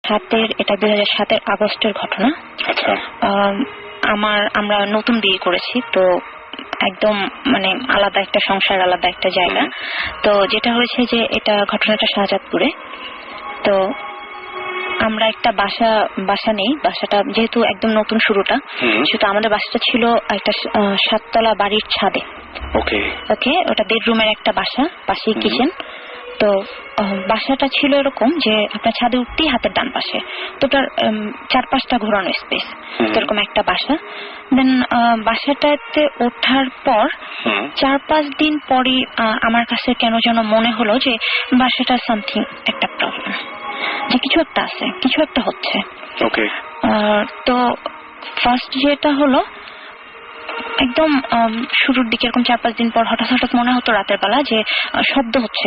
এটা 2007-এর আগস্টের ঘটনা। আচ্ছা। আমরা নতুন বিয়ে করেছি, তো একদম মানে আলাদা একটা সংসার, আলাদা একটা জায়গা। তো যেটা হয়েছে যে এটা ঘটনাটা শাহজাদপুরে। তো আমরা একটা বাসা নেই, বাসাটা যেহেতু একদম নতুন শুরুটা, সেটা আমাদের বাসাটা ছিল একটা 7তলা বাড়ির ছাদে। ওকে, ওটা বেডরুমের একটা বাসা, পাশেই কিচেন। তো বাসাটা ছিল এরকম যে আপনার ছাদে উঠতেই হাতের ডান পাশে, তো ওটার 4-5টা ঘোরানো স্পেস, এরকম একটা বাসা। দেন বাসাটাতে ওঠার পর 4-5 দিন পরই আমার কাছে কেন যেন মনে হলো যে বাসাটা সামথিং একটা প্রবলেম, যে কিছু একটা আছে, কিছু একটা হচ্ছে। ওকে, তো ফার্স্ট যেটা হলো একদম শুরুর দিকে এরকম 4-5 দিন পর হঠাৎ হঠাৎ মনে হতো রাতের বেলা যে শব্দ হচ্ছে,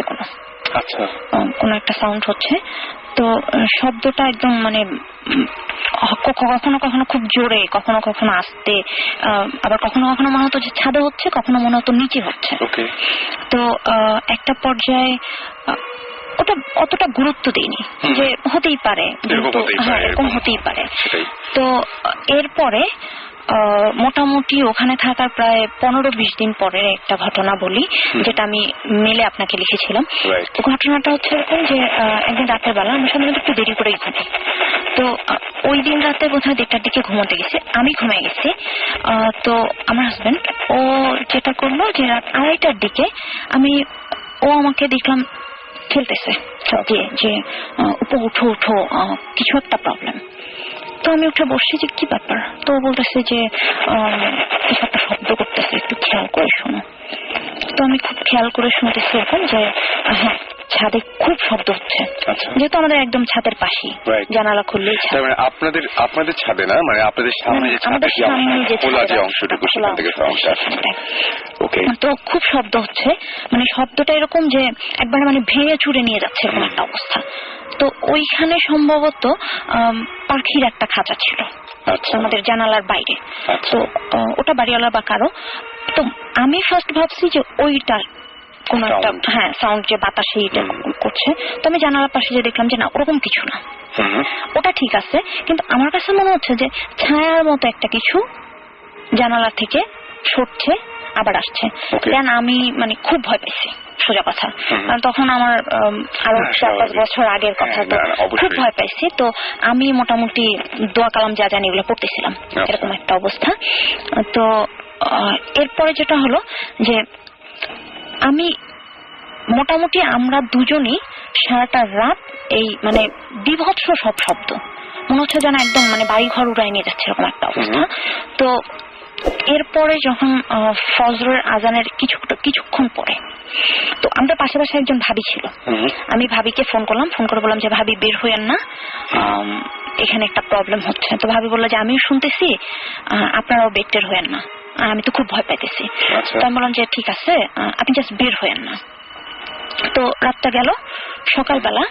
কোনো একটা সাউন্ড হচ্ছে। তো শব্দটা একদম মানে কখনো কখনো খুব জোরে, কখনো কখনো আস্তে, আবার কখনো কখনো মনে হতো যে ছাদে হচ্ছে, কখনো মনে হতো নিচে হচ্ছে। তো একটা পর্যায়ে ওটা অতটা গুরুত্ব দিইনি, যে হতেই পারে, এরকম হতেই পারে। তো এরপরে মোটামুটি ওখানে থাকার প্রায় 15-20 দিন পরে একটা ঘটনা বলি, যেটা আমি মেলে আপনাকে লিখেছিলাম। ঘটনাটা হচ্ছে এরকম যে একদিন রাতের বেলা আমি সাধারণত একটু দেরি করেই ঘুমাই। তো ওই দিন রাতে বোধহয় 1টার দিকে ঘুমোতে গেছি, আমি ঘুমিয়ে গেছি। তো আমার হাজবেন্ড ও যেটা করলো যে রাত 2:30টার দিকে ও আমাকে দেখলাম খেলতেছে যে উঠো উঠো, কিছু একটা প্রবলেম। তো আমি উঠে বসছি যে কি ব্যাপার। তো বলতেছে যে কিছু একটা শব্দ করতেছে, একটু খেয়াল করে শোনো। তো আমি খুব খেয়াল করে শুনতেছি এরকম যে হ্যাঁ, ছাদে খুব শব্দ হচ্ছে। যেহেতু আমাদের একদম ছাদের পাশেই, জানালা খুললেই ছাদ। আপনাদের ছাদে না, মানে আপনাদের সামনে যে খোলা যে অংশটুকু, সেখান থেকে সাউন্ডটা আসছে। ওকে, তো খুব শব্দ হচ্ছে, মানে শব্দটা এরকম যে একবারে মানে ভেঙে চুরে নিয়ে যাচ্ছে এরকম একটা অবস্থা। তো ওইখানে সম্ভবত পাখির একটা খাঁচা ছিল আমাদের জানালার বাইরে। তো ওটা বাড়িওয়ালা বা কারো। তো আমি ফার্স্ট ভাবছি যে ওইটা কোন একটা সাউন্ড, যে বাতাসে এটা করছে। তো আমি জানালার পাশে যে দেখলাম যে না, ওরকম কিছু না, ওটা ঠিক আছে। কিন্তু আমার কাছে মনে হচ্ছে যে ছায়ার মতো একটা কিছু জানালা থেকে সরছে, আবার আসছে। দেন আমি মানে খুব ভয় পেয়েছি, সোজা কথা। কারণ তখন আমার আরো 4-5 বছর আগের কথা, তো খুব ভয় পাইছি। তো আমি মোটামুটি দোয়া কালাম যা জানি এগুলো পড়তেছিলাম, এরকম একটা অবস্থা। তো এরপরে যেটা হলো যে মোটামুটি আমরা দুজনই সারাটা রাত এই মানে বিভৎস সব শব্দ, মনে হচ্ছে যেন একদম মানে বাড়ি ঘর উড়াই নিয়ে যাচ্ছে, এরকম একটা অবস্থা। তো এরপরে যখন ফজরের আজানের কিছুক্ষণ পরে, তো আমাদের পাশাপাশি একজন ভাবি ছিল। আমি ভাবিকে ফোন করলাম, ফোন করে বললাম যে ভাবি বের হইয়েন না, এখানে একটা প্রবলেম হচ্ছে। তো ভাবি বললো যে আমিও শুনতেছি, আপনারাও বের হইয়েন না, আমি তো খুব ভয় পাইতেছি। তো আমি বললাম যে ঠিক আছে, আপনি জাস্ট বের হইয়েন না। তো রাতটা গেল, সকালবেলা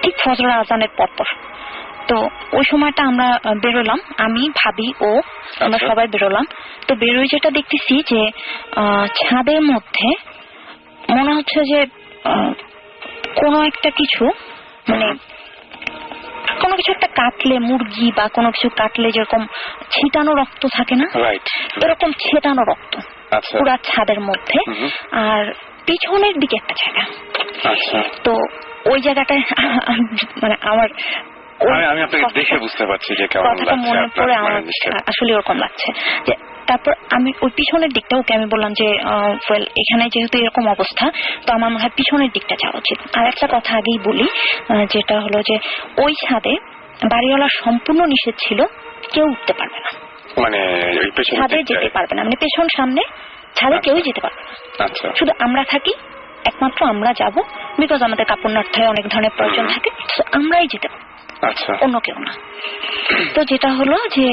ঠিক ফজরের আজানের পরপর, তো ওই সময়টা আমরা বেরোলাম, আমি ভাবি ও আমরা সবাই বেরোলাম। তো বেরোই যেটা দেখতেছি যে ছাদের মধ্যে মনে হচ্ছে যে কোনো একটা কিছু, মানে কোনো কিছু একটা কাটলে, মুরগি বা কোনো কিছু কাটলে যেরকম ছিটানো রক্ত থাকে না, এরকম ছিটানো রক্ত পুরা ছাদের মধ্যে। আর পিছনের দিকে একটা জায়গা, তো ওই জায়গাটায় মানে আমার আমি আপনাকে দেখে বুঝতে পারছি যে কেমন লাগছে, মনে পড়ে আমার আসলে ওরকম লাগছে। যে তারপর আমি ওই পিছনের দিকটা, ওকে আমি বললাম যে এখানে যেহেতু এরকম অবস্থা, তো আমার মনে হয় পিছনের দিকটা যাওয়া উচিত। আর একটা কথা আগেই বলি, যেটা হলো যে ওই ছাদে বাড়িওয়ালা সম্পূর্ণ নিষেধ ছিল, কেউ উঠতে পারবে না, মানে ছাদে যেতে পারবে না, মানে পেছন সামনে ছাদে কেউই যেতে পারবে না। শুধু আমরা থাকি, একমাত্র আমরা যাব, বিকজ আমাদের কাপড় নাড়তে অনেক ধরনের প্রয়োজন থাকে, আমরাই যেতে পারবো, অন্য কেউ না। তো যেটা হলো যে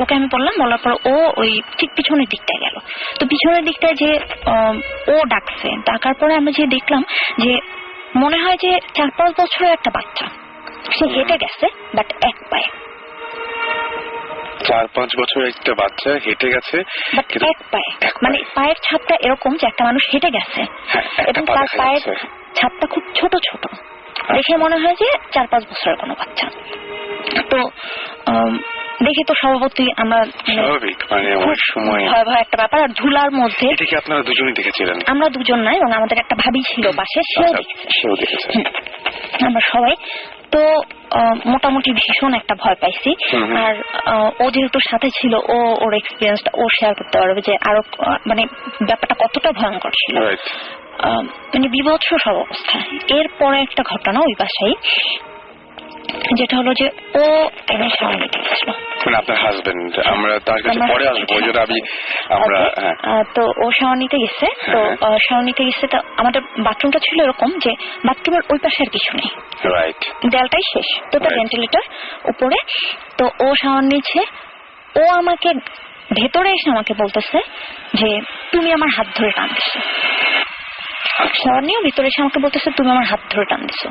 ওকে আমি বললাম, বলার পর ও ওই ঠিক পিছনের দিকটায় গেল। তো পিছনের দিকটায় যে ও ডাকছে, ডাকার পরে আমি যে দেখলাম যে মনে হয় যে 4-5 বছরের একটা বাচ্চা, সে হেঁটে গেছে, বাট এক পায়ে। 4-5 বছরের একটা বাচ্চা হেঁটে গেছে, এক পায়ে, মানে পায়ের ছাপটা এরকম যে একটা মানুষ হেঁটে গেছে, এবং তার পায়ের ছাপটা খুব ছোট ছোট, দেখে মনে হয় যে 4-5 বছরের কোনো বাচ্চা। তো দেখে তো স্বভাবতই আমরা অনেক সময় ভয় একটা ব্যাপার। আর ধুলার মধ্যে এটা কি আপনারা দুজনেই দেখেছিলেন? আমরা দুজন নাই, এবং আমাদের একটা ভাবি ছিল পাশে, সেও দেখেছে। আমরা সবাই তো মোটামুটি ভীষণ একটা ভয় পাইছি। আর ও যেহেতু সাথে ছিল, ওর এক্সপিরিয়েন্সটা ও শেয়ার করতে পারবে যে আরো মানে ব্যাপারটা কতটা ভয়ঙ্কর ছিল, মানে বিভৎস সব অবস্থা। এরপরে একটা ঘটনা ওই বাসায়, যেটা হলো যে ও এনে শাওয়ার নিতে গেছিল। আপনার হাজবেন্ড, আমরা তার কাছে পরে আসবো, যেটা আমরা তো ও শাওয়ার নিতে গেছে। তো শাওয়ার নিতে গেছে, তো আমাদের বাথরুমটা ছিল এরকম যে বাথরুমের ওই পাশে আর কিছু নেই, দেয়ালটাই শেষ, তো তার ভেন্টিলেটর উপরে। তো ও শাওয়ার নিচ্ছে, ও আমাকে ভেতরে এসে আমাকে বলতেছে যে তুমি আমার হাত ধরে টান দিছো। শাওয়ার নিয়েও ভিতরে এসে আমাকে বলতেছে তুমি আমার হাত ধরে টান দিছো।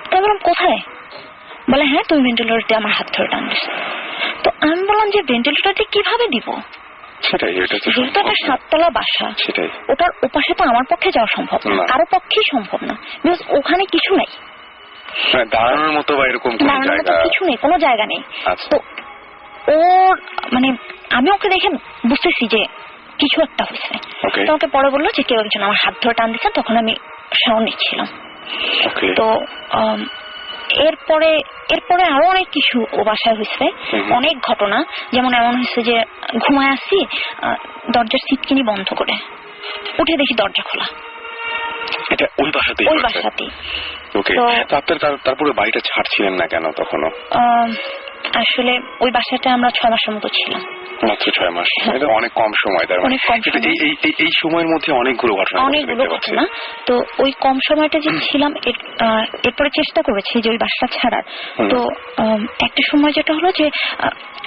তো আমি বললাম কোথায়? বলে হ্যাঁ তুমি ভেন্টিলেটর দিয়ে আমার হাত ধরে টান দিছো। তো আমি বললাম যে ভেন্টিলেটর দিয়ে কিভাবে দিব, যেহেতু একটা 7তলা বাসা, ওটার ওপাশে তো আমার পক্ষে যাওয়া সম্ভব না, কারো পক্ষেই সম্ভব না, বিকজ ওখানে কিছু নাই, দাঁড়ানোর মতো বা এরকম কিছু নেই, কোনো জায়গা নেই। তো ওর মানে আমি ওকে দেখে বুঝতেছি যে কিছু একটা হয়েছে। তোমাকে পরে বললো যে কেউ একজন আমার হাত ধরে টান দিচ্ছে, তখন আমি শাওয়ার নিচ্ছিলাম। তো এরপরে আরো অনেক কিছু ও বাসায় হয়েছে, অনেক ঘটনা। যেমন এমন হয়েছে যে ঘুমায় আসছি, দরজার সিটকিনি বন্ধ করে উঠে দেখি দরজা খোলা। এটা ওই বাসাতেই। তারপরে বাড়িটা ছাড়ছিলেন না কেন তখনও? আসলে ওই বাসাটা আমরা 6 মাসের মতো ছিলাম। মাত্র 6 মাস, এটা অনেক কম সময়। তার মানে এই সময়ের মধ্যে অনেকগুলো ঘটনা। তো ওই কম সময়টা যে ছিলাম, এরপরে চেষ্টা করেছি যে ওই বাসাটা ছাড়ার। তো একটা সময় যেটা হলো যে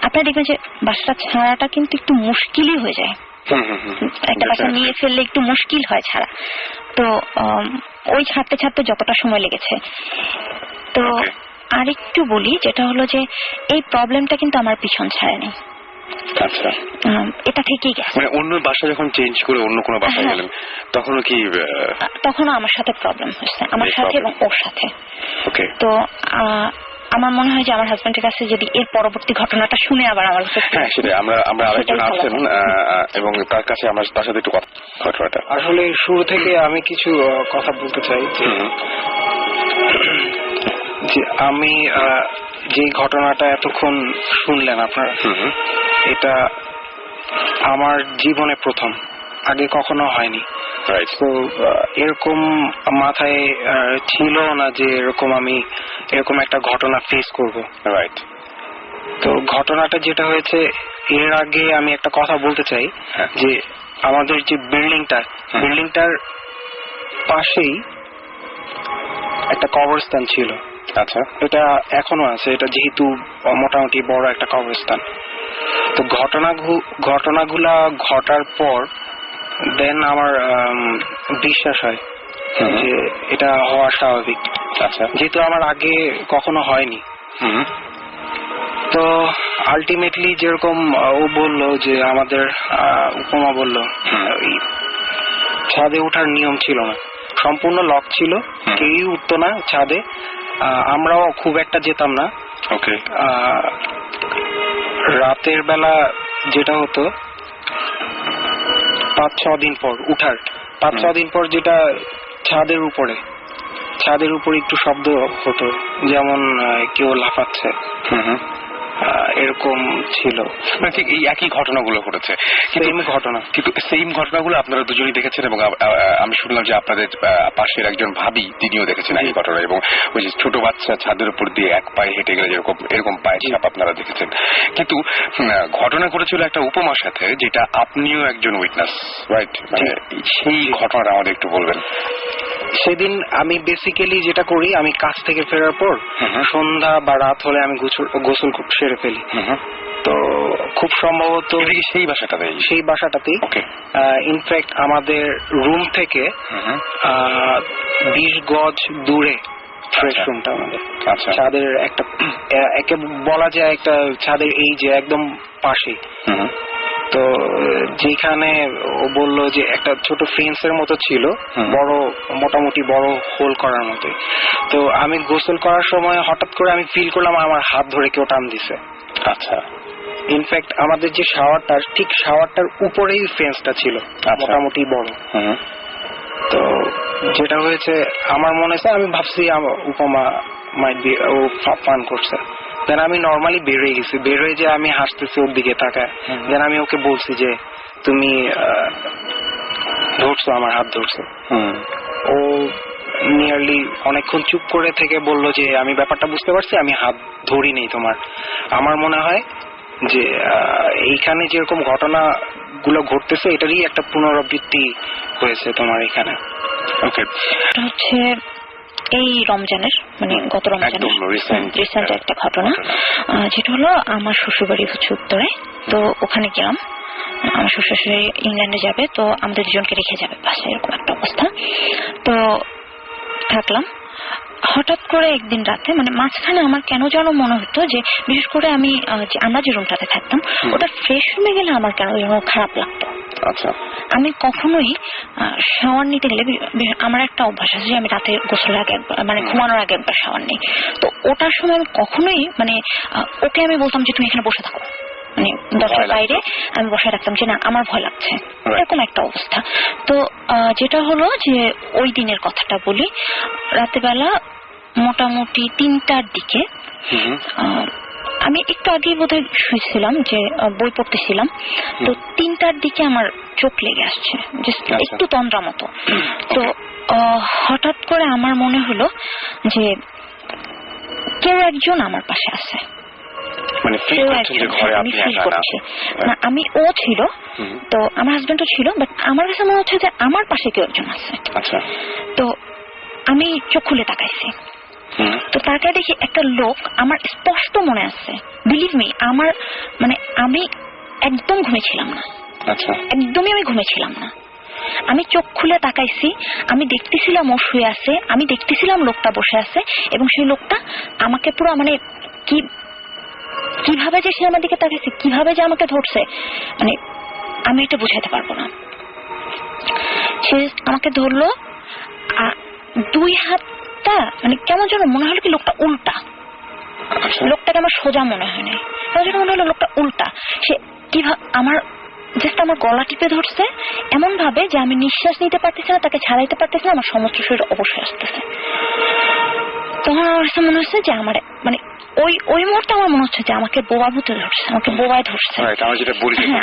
আপনারা দেখবেন যে বাসাটা ছাড়াটা কিন্তু একটু মুশকিলই হয়ে যায়, একটা বাসা নিয়ে ফেললে একটু মুশকিল হয় ছাড়া। তো ওই ছাড়তে যতটা সময় লেগেছে। তো আরেকটু বলি, যেটা হলো যে এই প্রবলেমটা কিন্তু আমার পিছন ছাড়েনি। আচ্ছা, এটা থেকেই গেছে। মানে অন্য বাসা যখন চেঞ্জ করে অন্য কোনো বাসায় গেলেন, তখনও কি? তখনও আমার সাথে প্রবলেম হয়েছে, আমার সাথে এবং ওর সাথে। তো আমার মনে হয় যে আমার হাজবেন্ডের কাছে যদি এর পরবর্তী ঘটনাটা শুনে আবার আমার কাছে, হ্যাঁ সেটাই, আমরা আরেকজন আছেন এবং তার কাছে আমার তার সাথে একটু ঘটনাটা। আসলে শুরু থেকে আমি কিছু কথা বলতে চাই যে আমি যে ঘটনাটা এতক্ষণ শুনলেন আপনারা, এটা আমার জীবনে প্রথম, আগে কখনো হয়নি। তো এরকম মাথায় ছিল না যে আমি এরকম একটা ঘটনা ফেস করব। তো ঘটনাটা যেটা হয়েছে, এর আগে আমি একটা কথা বলতে চাই যে আমাদের যে বিল্ডিংটার পাশেই একটা কবরস্থান ছিল। আচ্ছা, এটা এখনো আছে, এটা যেহেতু মোটামুটি বড় একটা কবরস্থান। তো ঘটনাগুলা ঘটার পর দেন আমার বিশ্বাস হয় যে এটা হওয়া স্বাভাবিক। আচ্ছা, যেহেতু আমার আগে কখনো হয়নি। তো আলটিমেটলি যেরকম ও বললো যে আমাদের উপমা বললো, ছাদে ওঠার নিয়ম ছিল না, সম্পূর্ণ লক ছিল, কেউই উঠতো না ছাদে, আমরাও খুব একটা যেতাম না। রাতের বেলা যেটা হতো 5-6 দিন পর উঠার, 5-6 দিন পর যেটা ছাদের উপরে একটু শব্দ হতো, যেমন কেউ লাফাচ্ছে, এরকম ছিল। ঠিক এই একই ঘটনাগুলো ঘটেছে, কিন্তু সেম ঘটনাগুলো আপনারা দুজনেই দেখেছেন এবং আমি শুনলাম যে আপনাদের পাশের একজন ভাবি তিনিও দেখেছেন এই ঘটনা, এবং ওই যে ছোট বাচ্চা ছাদের উপর দিয়ে এক পায়ে হেঁটে গেলে যেরকম এরকম পায়ের ছাপ আপনারা দেখেছেন। কিন্তু ঘটনা ঘটেছিল একটা উপমার সাথে, যেটা আপনিও একজন উইটনেস, রাইট? মানে সেই ঘটনাটা আমাদের একটু বলবেন। সেদিন আমি বেসিক্যালি যেটা করি, আমি কাজ থেকে ফেরার পর সন্ধ্যা বা রাত হলে আমি গোসল সেরে ফেলি। তো খুব সম্ভবত সেই বাসাটাতেই ইনফ্যাক্ট আমাদের রুম থেকে 20 গজ দূরে ফ্রেশ রুমটা আমাদের। ছাদের একটা একে বলা যায় একটা ছাদের এই যে একদম পাশে। তো যেখানে ও বলল যে একটা ছোট ফেন্সের মতো ছিল, বড়, মোটামুটি বড় হোল করার মতো। তো আমি গোসল করার সময় হঠাৎ করে আমি ফিল করলাম আমার হাত ধরে কেউ টান দিছে। আচ্ছা। ইনফ্যাক্ট আমাদের যে শাওয়ারটা, ঠিক শাওয়ারটার উপরেই ফেন্সটা ছিল, মোটামুটি বড়। তো যেটা হয়েছে আমার মনে হয়েছে, আমি ভাবছি উপমা মাইট বি ও ফান করছে। দেন আমি নর্মালি বের হয়ে গেছি, বের হয়ে যে আমি হাসতেছি ওর দিকে তাকায়। দেন আমি ওকে বলছি যে তুমি ধরছো, আমার হাত ধরছো। ও নিয়ারলি অনেকক্ষণ চুপ করে থেকে বলল যে আমি ব্যাপারটা বুঝতে পারছি, আমি হাত ধরি নেই তোমার। আমার মনে হয় যে এইখানে যেরকম ঘটনাগুলো ঘটতেছে এটারই একটা পুনরাবৃত্তি হয়েছে তোমার এখানে। ওকে, হচ্ছে এই রমজানের, মানে গত রমজানের রিসেন্ট একটা ঘটনা, যেটা হলো আমার শ্বশুরবাড়ি হচ্ছে উত্তরে। তো ওখানে গেলাম, আমার শ্বশুর ইংল্যান্ডে যাবে, তো আমাদের দুজনকে রেখে যাবে পাশে, এরকম একটা অবস্থা। তো থাকলাম। হঠাৎ করে একদিন রাতে, মানে মাঝখানে আমার কেন যেন মনে হতো যে, বিশেষ করে আমরা যে রুমটাতে থাকতাম ওটা ফ্রেশ রুমে গেলে আমার কেন যেন খারাপ লাগতো। আচ্ছা। আমি কখনোই শাওয়ার নিতে গেলে, আমার একটা অভ্যাস আছে যে আমি রাতে গোসলের আগে মানে ঘুমানোর আগে একবার শাওয়ার নিই। তো ওটার সময় আমি কখনোই মানে ওকে আমি বলতাম যে তুমি এখানে বসে থাকো, মানে দরজার বাইরে আমি বসে রাখতাম যে না আমার ভয় লাগছে, এরকম একটা অবস্থা। তো যেটা হলো যে ওই দিনের কথাটা বলি, রাতেবেলা মোটামুটি 3টার দিকে, আমি একটু আগে বোধহয় শুয়েছিলাম, যে বই পড়তেছিলাম। তো 3টার দিকে আমার চোখ লেগে আসছে, একটু তন্দ্রা মতো। তো হঠাৎ করে আমার মনে হলো যে কেউ একজন আমার পাশে আছে, মানে আমি ফিল করছি না, আমি ও ছিল, তো আমার হাজবেন্ডও ছিল, বাট আমার কাছে মনে হচ্ছে যে আমার পাশে কেউ একজন আছে। আচ্ছা। তো আমি চোখ খুলে তাকাইছি, তো তাকায় দেখি একটা লোক, আমার স্পষ্ট মনে আছে, বিলিভ মি, আমার মানে আমি একদম ঘুমিয়েছিলাম না। আচ্ছা। একদমই আমি ঘুমিয়েছিলাম না। আমি চোখ খুলে তাকাইছি, আমি দেখতেছিলাম ও শুয়ে আছে, আমি দেখতেছিলাম লোকটা বসে আছে, এবং সেই লোকটা আমাকে পুরো মানে কিভাবে যে সে আমার দিকে তাকাইছে, কিভাবে যে আমাকে ধরছে, মানে আমি এটা বুঝাইতে পারবো না। সে আমাকে ধরলো, 2 হাতটা মানে কেমন যেন মনে হলো কি লোকটা উল্টা, লোকটাকে আমার সোজা মনে হয় না, কেমন যেন মনে হলো লোকটা উল্টা। সে কিভাবে আমার গলা টিপে ধরছে এমন ভাবে যে আমি নিঃশ্বাস নিতে পারতেছি না, তাকে ছাড়াইতে পারতেছি না, আমার সমস্ত শরীর অবশ্যই আসতেছে। তখন আমার কাছে মনে হচ্ছে যে আমার মানে ওই মুহূর্তে আমার মনে হচ্ছে যে আমাকে বোবা ভূতে ধরছে, আমাকে বোবায় ধরছে।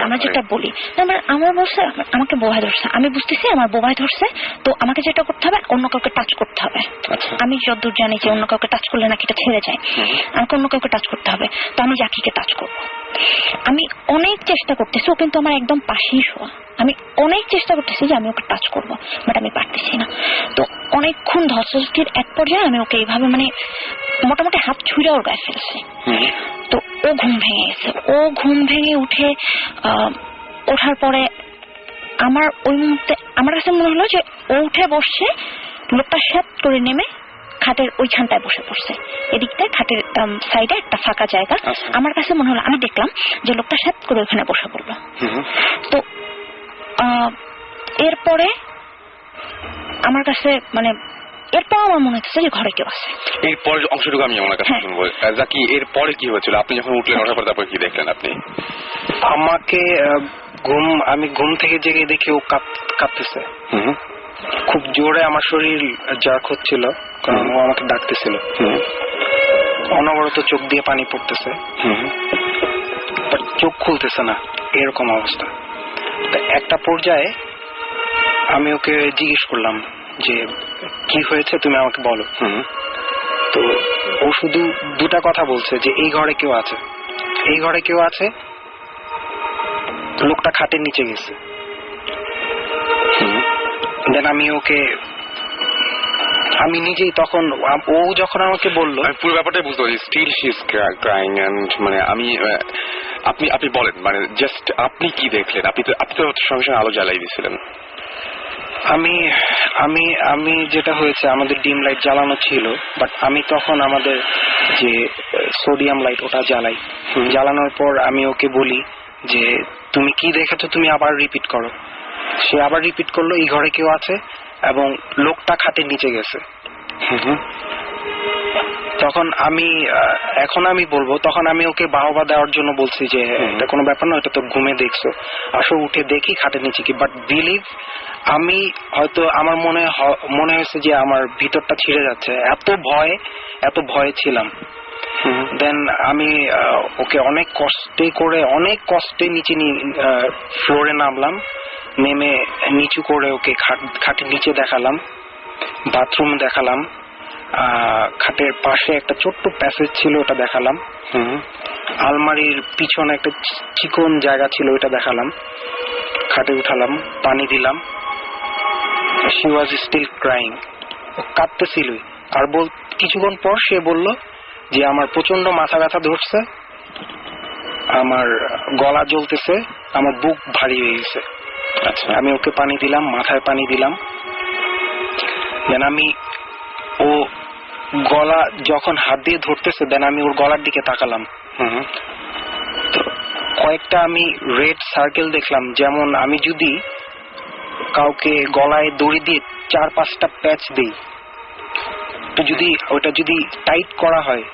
আমরা যেটা বলি আমার বলছে আমাকে বোবায় ধরছে, আমি বুঝতেছি আমার বোবায় ধরছে। তো আমাকে যেটা করতে হবে, অন্য কাউকে টাচ করতে হবে। আমি যতদূর জানি যে অন্য কাউকে টাচ করলে নাকি এটা ছেড়ে যায়, আমাকে অন্য কাউকে টাচ করতে হবে। তো আমি জাকিকে টাচ করবো। আমি অনেক চেষ্টা করতেছি, ও কিন্তু আমার একদম পাশেই শোয়া, আমি অনেক চেষ্টা করতেছি যে আমি ওকে টাচ করবো, বাট আমি পারতেছি না। তো অনেকক্ষণ ধস্তাধস্তির এক পর্যায়ে আমি ওকে এইভাবে মানে মোটামুটি হাত ছুঁড়ে ওর গায়ে ফেলছি। তো ও ঘুম ভেঙে গেছে। ও ঘুম ভেঙে ওঠার পরে আমার ওই মুহূর্তে আমার কাছে মনে হলো যে ও উঠে বসছে, লোকটা শ্যাপ করে নেমে খাটের ওইখানটায় বসে পড়ছে, এদিকটায় খাটের সাইডে একটা ফাঁকা জায়গা। আমার কাছে মনে হলো, আমি দেখলাম যে লোকটা শ্যাপ করে ওখানে বসে পড়লো। তো এরপরে আমার কাছে মানে এরপর আমার মনে হচ্ছে যে ঘরে কেউ আছে। এরপরের অংশটুকু আমি আমার কাছে শুনবো। জাকি, এরপরে কি হয়েছিল? আপনি যখন উঠলেন, ওঠার পর তারপর কি দেখলেন আপনি? আমাকে আমি ঘুম থেকে জেগে দেখি ও কাঁপতেছে খুব জোরে, আমার শরীর জার্ক হচ্ছিল, কারণ ও আমাকে ডাকতেছিল। অনবরত চোখ দিয়ে পানি পড়তেছে, চোখ খুলতেছে না, এরকম অবস্থা। একটা পর্যায়ে আমি ওকে জিজ্ঞেস করলাম যে কি হয়েছে, তুমি আমাকে বলো। তো ও শুধু 2টা কথা বলছে, যে এই ঘরে কেউ আছে, এই ঘরে কেউ আছে, লোকটা খাটের নিচে গেছে। দেন আমি নিজেই তখন, ও যখন আমাকে বললো, পুরো ব্যাপারটাই বুঝতে পারি। Still she is crying and মানে আপনি বলেন, মানে জাস্ট আপনি কি দেখলেন? আপনি তো সঙ্গে সঙ্গে আলো জ্বালাই দিয়েছিলেন। আমি যেটা হয়েছে, আমাদের ডিম লাইট জ্বালানো ছিল, বাট আমি তখন আমাদের যে সোডিয়াম লাইট ওটা জ্বালাই। জ্বালানোর পর আমি ওকে বলি যে তুমি কি দেখেছো তুমি আবার রিপিট করো। সে আবার রিপিট করলো, এই ঘরে কেউ আছে এবং লোকটা খাটের নিচে গেছে। তখন এখন আমি বলবো, তখন আমি ওকে বাহবা দেওয়ার জন্য বলছি যে এটা কোনো ব্যাপার না, এটা তো ঘুমে দেখছো, আসো উঠে দেখি খাটের নিচে কি। বাট বিলিভ আমি হয়তো আমার মনে হয়েছে যে আমার ভিতরটা ছিঁড়ে যাচ্ছে, এত ভয়ে ছিলাম। দেন আমি ওকে অনেক কষ্টে নিচে ফ্লোরে নামলাম, নেমে নিচু করে ওকে খাটের নিচে দেখালাম, বাথরুম দেখালাম, খাটের পাশে একটা ছোট্ট প্যাসেজ ছিল ওটা দেখালাম, আলমারির পিছনে একটা চিকন জায়গা ছিল ওটা দেখালাম, খাটে উঠালাম, পানি দিলাম। শি ওয়াজ স্টিল ক্রাইং, কাঁদতেছিলই। আর কিছুক্ষণ পর সে বলল যে আমার প্রচন্ড মাথা ব্যথা ধরছে, আমার গলা জ্বলতেছে, আমার বুক ভারী হয়ে গেছে। আচ্ছা, আমি ওকে পানি দিলাম, মাথায় পানি দিলাম। দেন ও গলা যখন হাত দিয়ে ধরতেছে, দেন আমি ওর গলার দিকে তাকালাম। তো কয়েকটা আমি রেড সার্কেল দেখলাম, যেমন আমি যদি কাউকে গলায় দড়ি দিয়ে 4-5টা প্যাচ দিই, তো যদি ওটা যদি টাইট করা হয়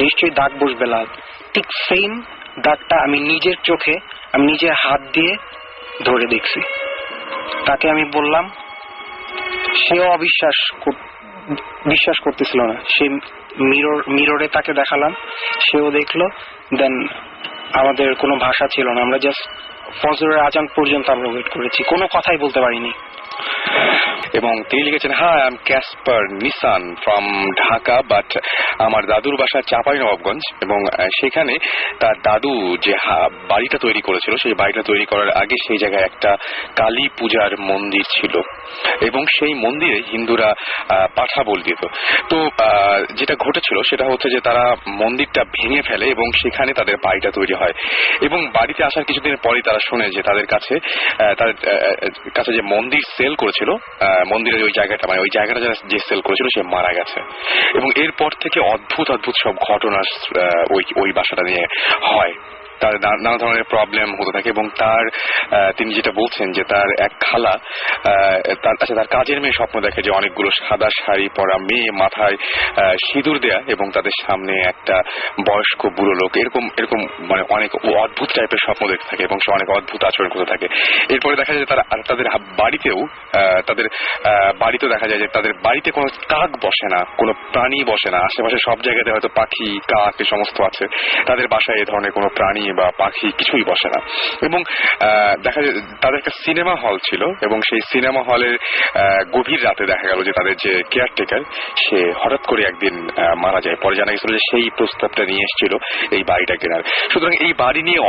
নিশ্চয়ই দাগ বসবে লাল। ঠিক সেম দাগটা আমি নিজের চোখে, আমি নিজের হাত দিয়ে ধরে দেখছি। তাকে আমি বললাম, সেও বিশ্বাস করতেছিল না। সে মিররে তাকে দেখালাম, সেও দেখলো। দেন আমাদের কোনো ভাষা ছিল না, আমরা জাস্ট ফজরের আজান পর্যন্ত আমরা ওয়েট করেছি, কোনো কথাই বলতে পারিনি। এবং তিনি লিখেছেন, হ্যাঁ I am Casper Nissan from Dhaka, but আমার দাদুর বাসা চাঁপাইনবাবগঞ্জ, এবং সেখানে তার দাদু যে বাড়িটা তৈরি করেছিল, সেই বাড়িটা তৈরি করার আগে সেই জায়গায় একটা কালী পূজার মন্দির ছিল, এবং সেই মন্দিরে হিন্দুরা পাঠা বলি দিত। তো যেটা ঘটেছিল সেটা হচ্ছে যে তারা মন্দিরটা ভেঙে ফেলে এবং সেখানে তাদের বাড়িটা তৈরি হয়। এবং বাড়িতে আসার কিছুদিনের পরেই তারা শোনে যে তাদের কাছে যে মন্দির সেল করেছিল, মন্দিরের ওই জায়গাটা, মানে ওই জায়গাটা যে সেল করেছিল সে মারা গেছে। এবং এরপর থেকে অদ্ভুত সব ঘটনা ওই বাসাটা নিয়ে হয়। তার নানা ধরনের প্রবলেম হতে থাকে। এবং তিনি যেটা বলছেন যে তার এক খালা তার কাজের মেয়ে স্বপ্ন দেখে যে অনেকগুলো সাদা শাড়ি পরা মেয়ে, মাথায় সিঁদুর দেয়া, এবং তাদের সামনে একটা বয়স্ক বুড়ো লোক, এরকম মানে অনেক অদ্ভুত টাইপের স্বপ্ন দেখতে থাকে এবং সে অনেক অদ্ভুত আচরণ করতে থাকে। এরপরে দেখা যায় তাদের বাড়িতেও দেখা যায় যে তাদের বাড়িতে কোনো কাক বসে না, কোনো প্রাণী বসে না। আশেপাশে সব জায়গাতে হয়তো পাখি, কাক এ সমস্ত আছে, তাদের বাসায় এ ধরনের কোনো প্রাণী বা পাখি কিছুই বসে না। এবং দেখা যায় তাদের একটা সিনেমা হল ছিল, এবং সেই সিনেমা হলের গভীর রাতে দেখা গেল যে তাদের যে কেয়ারটেকার সে হঠাৎ করে একদিন মারা যায়। পরে জানা গেছিল যে সেই প্রস্তাবটা নিয়ে এসেছিল এই বাড়িটা কেনার। সুতরাং এই বাড়ি নিয়ে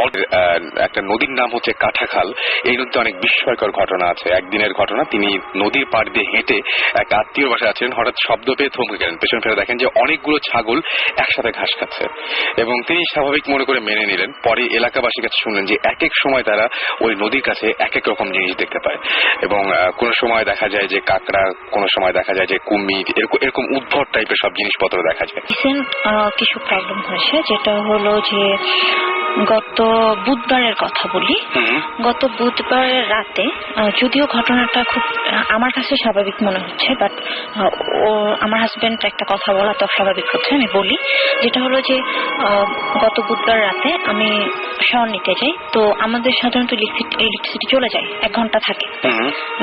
একটা নদীর নাম হচ্ছে কাঁঠাখাল। এই নদীতে অনেক বিস্ময়কর ঘটনা আছে। একদিনের ঘটনা, তিনি নদীর পাড় দিয়ে হেঁটে এক আত্মীয় বাসায় আছেন, হঠাৎ শব্দ পেয়ে থমকে গেলেন। পেছন ফিরে দেখেন যে অনেকগুলো ছাগল একসাথে ঘাস খাচ্ছে, এবং তিনি স্বাভাবিক মনে করে মেনে নিলেন। পরে এলাকাবাসীর কাছে শুনলেন যে এক এক সময় তারা ওই নদীর কাছে এক এক রকম জিনিস দেখতে পায়, এবং কোনো সময় দেখা যায় যে কাকড়া, কোনো সময় দেখা যায় যে কুমির, এরকম উদ্ভট টাইপের সব জিনিসপত্র দেখা যায়। কিছু প্রবলেম হয়েছে, যেটা হলো যে গত বুধবারের কথা বলি। গত বুধবারের রাতে, যদিও ঘটনাটা খুব আমার কাছে স্বাভাবিক মনে হচ্ছে, বাট আমার হাজবেন্ড একটা কথা বলা তো স্বাভাবিক হচ্ছে, আমি বলি। যেটা হলো যে গত বুধবার রাতে আমি শাওয়ার নিতে যাই, তো আমাদের সাধারণত ইলেকট্রিসিটি চলে যায়, 1 ঘন্টা থাকে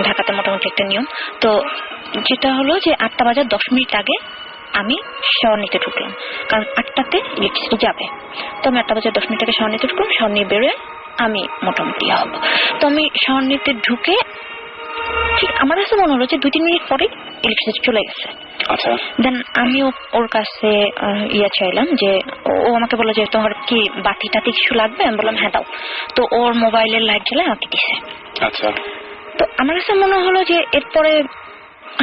ঢাকাতে, মোটামুটি একটা নিয়ম। তো যেটা হলো যে 8টা বাজার 10 মিনিট আগে আমি শাওয়ার নিতে ঢুকলাম, কারণ 8টাতে ইলেকট্রিসিটি যাবে। তো আমি 8টা বাজার 10 মিনিট আগে শাওয়ার নিতে ঢুকলাম, শাওয়ার নিয়ে বেরোয় আমি মোটামুটি হব। তো আমি শাওয়ার নিতে ঢুকে ঠিক আমার কাছে মনে হলো যে 2-3 মিনিট পরে ইলেকট্রিসিটি চলে গেছে। আচ্ছা, দেন আমি ওর কাছে চাইলাম যে, ও আমাকে বললো যে তোমার কি বাতি টাতি কিছু লাগবে? আমি বললাম হ্যাঁ দাও। তো ওর মোবাইলের লাইট জ্বালায় আমাকে দিছে। আচ্ছা। তো আমার কাছে মনে হলো যে এরপরে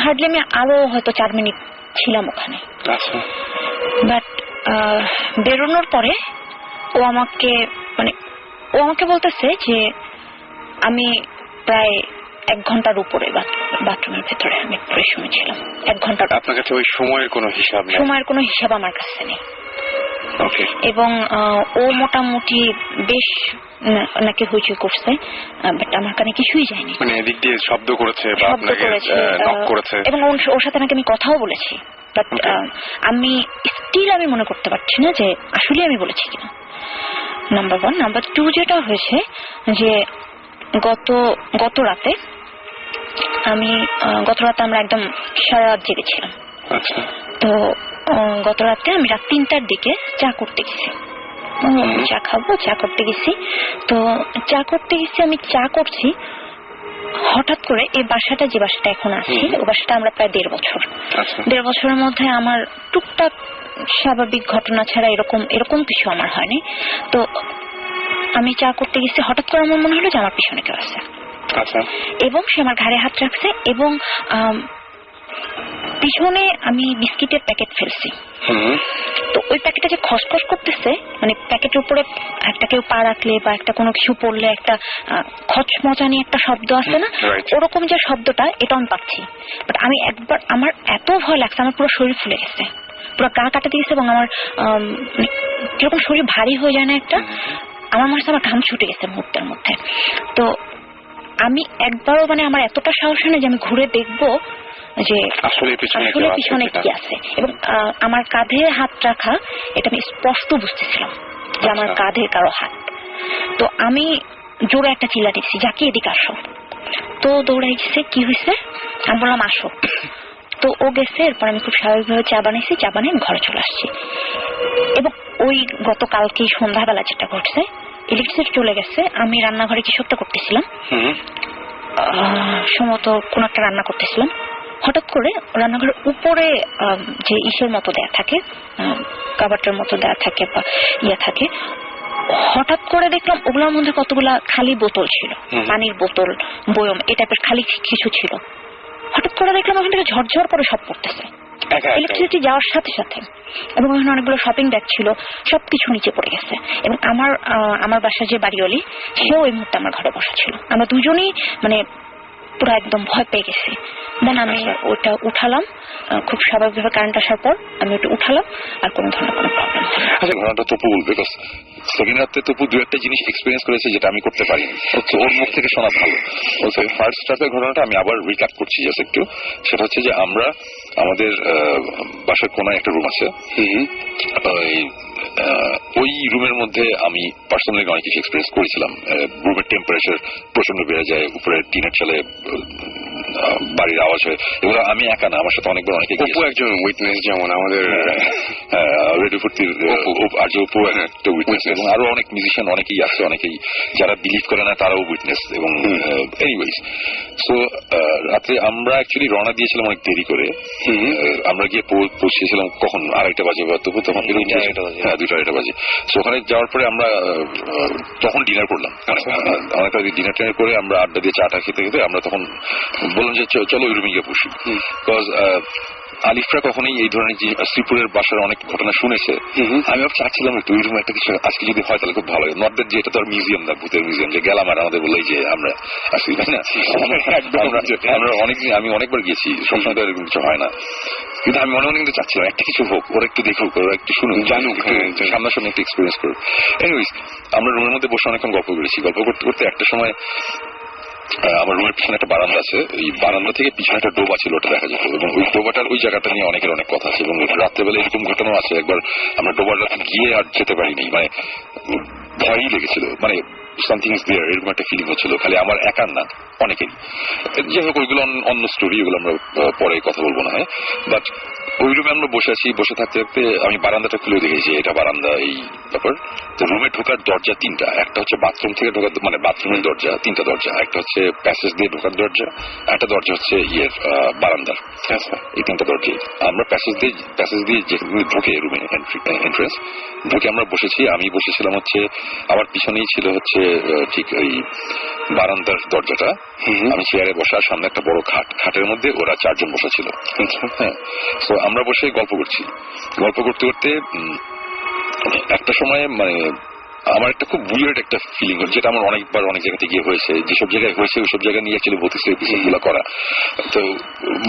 হার্ডলি আমি আরো হয়তো 4 মিনিট ছিলাম ওখানে। আচ্ছা। বাট বেরোনোর পরে ও আমাকে বলতেছে যে আমি প্রায় 1 ঘন্টার উপরে বাথরুমের ভেতরে আমি পরে শুনেছিলাম। 1 ঘন্টা। আপনার কাছে ওই সময়ের কোনো হিসাব নেই? সময়ের কোনো হিসাব আমার কাছে নেই। এবং ও মোটামুটি বেশ নাকি হইচই করছে, বাট আমার কানে কিছুই যায়নি। মানে এদিক দিয়ে শব্দ করেছে বা আপনাকে নক করেছে, এবং ওর সাথে নাকি আমি কথাও বলেছি, বাট আমি স্টিল আমি মনে করতে পারছি না যে আসলে আমি বলেছি কিনা। নাম্বার 1। নাম্বার 2 যেটা হয়েছে যে গত রাতে আমরা একদম সারা রাত জেগেছিলাম। তো গত রাতে আমি রাত 3টার দিকে চা করতে গেছি, চা খাবো, চা করতে গেছি। তো চা করতে গেছি, আমি চা করছি, হঠাৎ করে এই বাসাটা, যে বাসাটা এখন আছি, ওই বাসাটা আমরা প্রায় 1.5 বছর। 1.5 বছরের মধ্যে আমার টুকটাক স্বাভাবিক ঘটনা ছাড়া এরকম কিছু আমার হয়নি। তো আমি চা করতে গেছি, হঠাৎ করে আমার মনে হলো যে আমার পিছনে কেউ আছে, এবং সে আমার ঘাড়ে হাত রাখছে, এবং পিছনে আমি বিস্কিটের প্যাকেট ফেলছি। তো ওই প্যাকেটটা যে খসখস করতেছে, মানে প্যাকেটের উপরে একটা কেউ পা রাখলে বা একটা কোনো কিছু পড়লে একটা খচমচানি একটা শব্দ আছে না, ওরকম যে শব্দটা, এটা আমি পাচ্ছি। বাট আমি একবার, আমার এত ভয় লাগছে, আমার পুরো শরীর ফুলে গেছে, পুরো গা কাটা দিয়েছে, এবং আমার কিরকম শরীর ভারী হয়ে যায় না একটা, আমার মনে হচ্ছে আমার ঘাম ছুটে গেছে মুহূর্তের মধ্যে। তো আমি একবারও, মানে আমার এতটা সাহস হয় না যে আমি ঘুরে দেখবো যে আসলে পিছনে কি আছে। এবং আমার কাঁধে হাত রাখা, এটা আমি স্পষ্ট বুঝতেছিলাম যে আমার কাঁধে কারো হাত। তো আমি জোরে একটা চিল্লা দিচ্ছি, যাকে এদিকে আসো। তো দৌড়াইছে, কি হয়েছে? আমি বললাম আসো। তো ও গেছে, এরপর আমি খুব স্বাভাবিকভাবে চা বানিয়েছি, চা বানিয়ে ঘরে চলে আসছি। এবং ওই গতকালকে সন্ধ্যাবেলা যেটা ঘটছে, ইলেকট্রিসিটি চলে গেছে, আমি রান্নাঘরে কিছু একটা করতেছিলাম, সম্ভবত কোন একটা রান্না করতেছিলাম। হঠাৎ করে রান্নাঘরের উপরে যে ইসের মতো দেয়া থাকে, কাবাটের মতো দেয়া থাকে বা ইয়ে থাকে, হঠাৎ করে দেখলাম ওগুলোর মধ্যে কতগুলা খালি বোতল ছিল, পানির বোতল, বয়ম, এই টাইপের খালি কিছু ছিল। হঠাৎ করে দেখলাম ওখান থেকে ঝরঝর করে সব পড়তেছে ইলেকট্রিসিটি যাওয়ার সাথে সাথে, এবং ওখানে অনেকগুলো শপিং ব্যাগ ছিল, সবকিছু নিচে পড়ে গেছে। এবং আমার বাসার যে বাড়িওয়ালি, সেও এই মুহূর্তে আমার ঘরে বসা ছিল। আমরা দুজনেই মানে পুরো একদম ভয় পেয়ে গেছি। দেন আমি ওটা উঠালাম, খুব স্বাভাবিকভাবে কারেন্ট আসার পর আমি ওটা উঠালাম, আর কোনো ধরনের কোনো প্রবলেম হয় না। আচ্ছা, ঘটনাটা তপু বলবে, সেকেন্ড রাতে তপু 2-1টা জিনিস এক্সপিরিয়েন্স করেছে যেটা আমি করতে পারিনি, ওর মুখ থেকে শোনা ভালো। ফার্স্ট রাতের ঘটনাটা আমি আবার রিক্যাপ করছি জাস্ট একটু। সেটা হচ্ছে যে আমরা আমাদের বাসার কোনায় একটা রুম আছে, ওই রুমের মধ্যে আমি পার্সোনালি অনেক কিছু এক্সপিরিয়েন্স করেছিলাম। রুমের টেম্পারেচার প্রচন্ড বেড়ে যায়, উপরে টিনের চালে বাড়ির আওয়াজ হয়, এগুলো আমি একা না, আমার সাথে অনেকবার অনেকে একজন উইটনেস, যেমন আমাদের রেডিও ফুর্তির আর্য অপু একটা উইটনেস, এবং আরো অনেক মিউজিশিয়ান অনেকেই আছে, অনেকেই যারা বিলিভ করে না তারাও উইটনেস। এবং এনিওয়েজ, সো রাত্রে আমরা অ্যাকচুয়ালি রওনা দিয়েছিলাম অনেক দেরি করে। আমরা গিয়ে পৌঁছেছিলাম কখন 2:30 বাজে, বা তবু তখন 2-2:30 বাজে। সো ওখানে যাওয়ার পরে আমরা তখন ডিনার করলাম, অনেকটা ডিনার টিনার করে আমরা আড্ডা দিয়ে চাটা খেতে খেতে আমরা তখন বললাম যে চলো ওই রুমে গিয়ে বসি। বিকজ আলিফরা কখনোই এই ধরনের যে শ্রীপুরের বাসার অনেক ঘটনা শুনেছে, আমি চাচ্ছিলাম একটু ওই রুমে একটা কিছু আজকে যদি হয় তাহলে খুব ভালো হয়। নট দ্যাট যে এটা তো আর মিউজিয়াম না, ভূতের মিউজিয়াম যে গেলাম আর আমাদের বললো যে আমরা আসি, তাই না? আমরা অনেকদিন, আমি অনেকবার গিয়েছি, সবসময় তো এরকম কিছু হয় না, কিন্তু আমি মনে মনে কিন্তু চাচ্ছিলাম একটা কিছু হোক, ওরা একটু দেখুক, ওরা একটু শুনুক, জানুক, সামনাসামনি একটু এক্সপিরিয়েন্স করুক। এনিওয়েজ, আমরা রুমের মধ্যে বসে অনেকক্ষণ গল্প করেছি। গল্প করতে করতে একটা সময় আমার রুমের পিছনে একটা বারান্দা আছে, এই বারান্দা থেকে পিছনে একটা ডোবা ছিল, ওটা দেখা যেত, এবং ওই ডোবাটার ওই জায়গাটা নিয়ে অনেকের অনেক কথা আছে। এবং রাত্রেবেলা এরকম ঘটনাও আছে, একবার আমরা ডোবাটাতে গিয়ে আর যেতে পারিনি, মানে ভয়ই লেগেছিল, মানে সামথিং ইজ দেয়ার, এরকম একটা ফিলিং হচ্ছিল, খালি আমার একার না, অনেকেরই। যাই হোক, ওইগুলো অন্য স্টোরি, ওগুলো আমরা পরে কথা বলবো না হয়। বাট ওই রুমে আমরা বসে আছি, বসে থাকতে থাকতে আমি বারান্দাটা খুলে দেখেছি এটা বারান্দা, এই ব্যাপার। তো রুমে ঢোকার দরজা 3টা, একটা হচ্ছে বাথরুম থেকে ঢোকার, মানে বাথরুমের দরজা 3টা দরজা, একটা হচ্ছে প্যাসেজ দিয়ে ঢোকার দরজা, একটা দরজা হচ্ছে বারান্দার। এই 3টা দরজায় আমরা প্যাসেজ দিয়ে যেখানে ঢুকে রুমে এন্ট্রেন্স ঢুকে আমরা বসেছি। আমি বসেছিলাম হচ্ছে, আমার পিছনেই ছিল হচ্ছে ঠিক ওই বারান্দার দরজাটা, আমি চেয়ারে বসা, সামনে একটা বড় খাটের মধ্যে ওরা 4 জন বসা ছিল। হ্যাঁ, তো আমরা বসে গল্প করছি, গল্প করতে করতে একটা সময় মানে আমার একটা খুব উইয়ার্ড একটা ফিলিং হল, যেটা আমার অনেকবার অনেক জায়গাতে গিয়ে হয়েছে, যেসব জায়গায় হয়েছে ওইসব জায়গা নিয়ে অ্যাকচুয়ালি ভর্তি এপিসোডগুলো করা। তো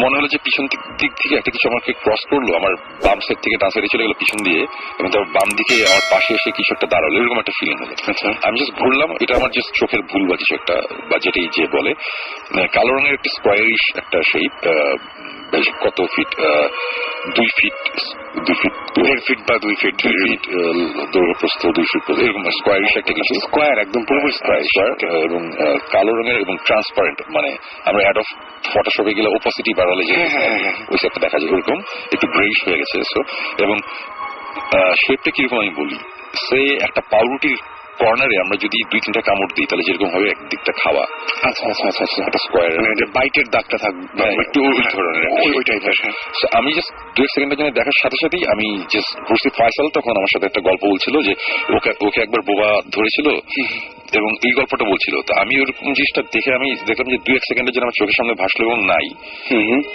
মনে হলো যে পিছন দিক থেকে একটা কিছু আমাকে ক্রস করলো, আমার বাম সাইড থেকে ডান সাইডে চলে গেলো পিছন দিয়ে, এবং তার বাম দিকে আমার পাশে এসে কিছু একটা দাঁড়ালো, এরকম একটা ফিলিং হলো। আমি জাস্ট ঘুরলাম, এটা আমার জাস্ট চোখের ভুল বা কিছু একটা, বা যেটাই যে বলে, কালো রঙের একটা স্কোয়ারিশ একটা শেপ, কত ফিট, 2 ফিট 1.5 ফিট বা 2 ফিট দৈর্ঘ্য প্রস্থ, 2 ফিট এরকম স্কোয়ারিশ একটা কিছু, স্কোয়ার একদম পুরোপুরি স্কোয়ার, এবং কালো রঙের এবং ট্রান্সপারেন্ট, মানে আমরা অ্যাড অফ ফটোশপে গেলে ওপাসিটি বাড়ালে যে ওই সেটটা দেখা যায় ওরকম একটু গ্রেইশ হয়ে গেছে। এবং শেপটা কিরকম আমি বলি, সে একটা পাউরুটির কর্নারে আমরা যদি 2-3টা কামড় দিই তাহলে যেরকম হবে একদিকটা খাওয়া, আচ্ছা আচ্ছা আচ্ছা আচ্ছা, একটা স্কোয়ার, মানে বাইটের দাগটা থাকবে একটু ওই ধরনের, ওই টাইপের। আমি জাস্ট 2 সেকেন্ডের জন্য দেখার সাথে সাথেই আমি জাস্ট ঘুরছি। ফয়সাল তখন আমার সাথে একটা গল্প বলছিল যে ওকে একবার বোবা ধরেছিল এবং এই গল্পটা বলছিল। তো আমি ওরকম জিনিসটা দেখে আমি দেখলাম যে 2-1 সেকেন্ডের জন্য আমার চোখের সামনে ভাসলো এবং নাই,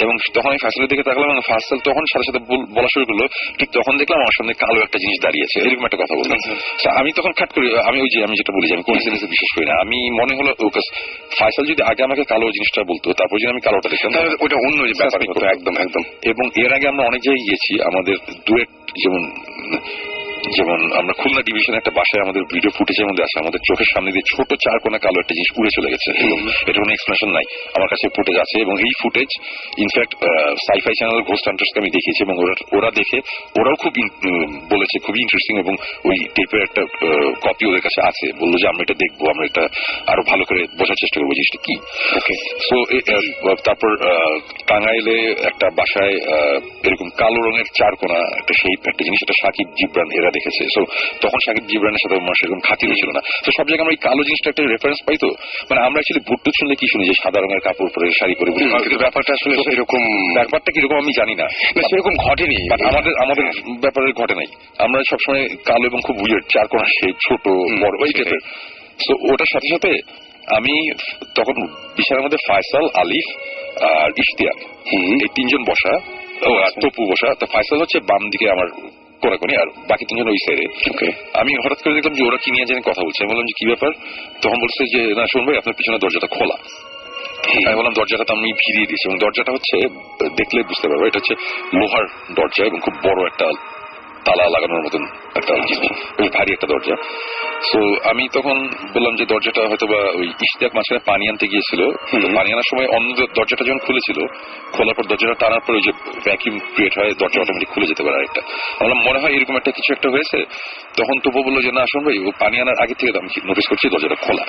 এবং তখন আমি ফয়সালের দিকে তাকালাম এবং ফয়সাল তখন সাথে সাথে বলা শুরু করলো, ঠিক তখন দেখলাম আমার সামনে কালো একটা জিনিস দাঁড়িয়েছে, এরকম একটা কথা বললাম। আমি তখন খাট করি, আমি যেটা বলি যে আমি কোইন্সিডেন্সে বিশ্বাস করি না। আমি মনে হলো ফয়সাল যদি আগে আমাকে কালো জিনিসটা বলতো, তারপর যদি আমি কালোটা দেখতাম ওটা অন্য যে ব্যাপার হতো। একদম একদম। এবং এর আগে আমরা অনেক জায়গায় গিয়েছি, আমাদের ডুয়েট, যেমন আমরা খুলনা ডিভিশনে একটা বাসায় আমাদের ভিডিও ফুটেজের মধ্যে আছে, আমাদের চোখের সামনে দিয়ে ছোট 4 কোণা কালো একটা জিনিস উড়ে চলে গেছে, এবং এটা কোনো এক্সপ্লেনেশন নাই। আমার কাছে ফুটেজ আছে, এবং এই footage in fact Syfy channel Ghost হান্টার্সকে আমি দেখিয়েছি, এবং ওরা দেখে ওরাও খুব বলেছে খুবই ইন্টারেস্টিং, এবং ওই টেপের একটা কপি ওদের কাছে আছে। বললো যে আমরা এটা দেখবো, আমরা এটা আরো ভালো করে বোঝার চেষ্টা করবো জিনিসটা কি। ওকে, সো তারপর টাঙ্গাইলে একটা বাসায় এরকম কালো রঙের 4 কোণা একটা শেপ একটা জিনিস, এটা সাকিব জিবরান এরা দেখেছে। সো তখন সাকিব জিবরানের সাথে মানুষ এরকম খাতির ছিল না। তো সব জায়গায় আমরা এই কালো জিনিসটা একটা রেফারেন্স পাই। তো মানে আমরা অ্যাকচুয়ালি ভুট্টু শুনলে কি শুনি যে সাদা রঙের কাপড় পরে শাড়ি পরে, ব্যাপারটা আসলে এরকম, ব্যাপারটা কিরকম আমি জানি না, সেরকম ঘটেনি, আমাদের ব্যাপারে ঘটে নাই। আমরা সবসময় কালো এবং খুব উইয়ার্ড 4 কোণা শেপ, ছোট বড় ওই টাইপের। তো ওটার সাথে সাথে আমি তখন বিছানার মধ্যে ফয়সাল, আলিফ আর ইশতিয়াক, এই 3জন বসা, আর তপু বসা। তো ফয়সাল হচ্ছে বাম দিকে আমার কোনাকুনি, আর বাকি 3জন ওই সাইডে। আমি হঠাৎ করে দেখলাম যে ওরা কি নিয়ে জানি কথা বলছে। আমি বললাম যে কি ব্যাপার? তখন বলছে যে না শুন ভাই, আপনার পিছনে দরজাটা খোলা। আমি বললাম দরজাটা তো আমি ফিরিয়ে দিয়েছি, এবং দরজাটা হচ্ছে দেখলে বুঝতে পারবো এটা হচ্ছে লোহার দরজা, এবং খুব বড় একটা তালা লাগানোর মতন একটা জিনিস, বেশ ভারী একটা দরজা। সো আমি তখন বললাম যে দরজাটা হয়তো বা ওই ইশতিয়াক মাঝখানে পানি আনতে গিয়েছিল, পানি আনার সময় অন্য দরজাটা যখন খুলেছিল, খোলার পর দরজাটা টানার পর ওই যে ভ্যাকিউম ক্রিয়েট হয়, দরজা অটোমেটিক খুলে যেতে পারে আরেকটা। বললাম মনে হয় এরকম একটা কিছু একটা হয়েছে। তখন তবু বললো যে না শুন ভাই, ও পানি আনার আগে থেকে আমি নোটিস করছি দরজাটা খোলা।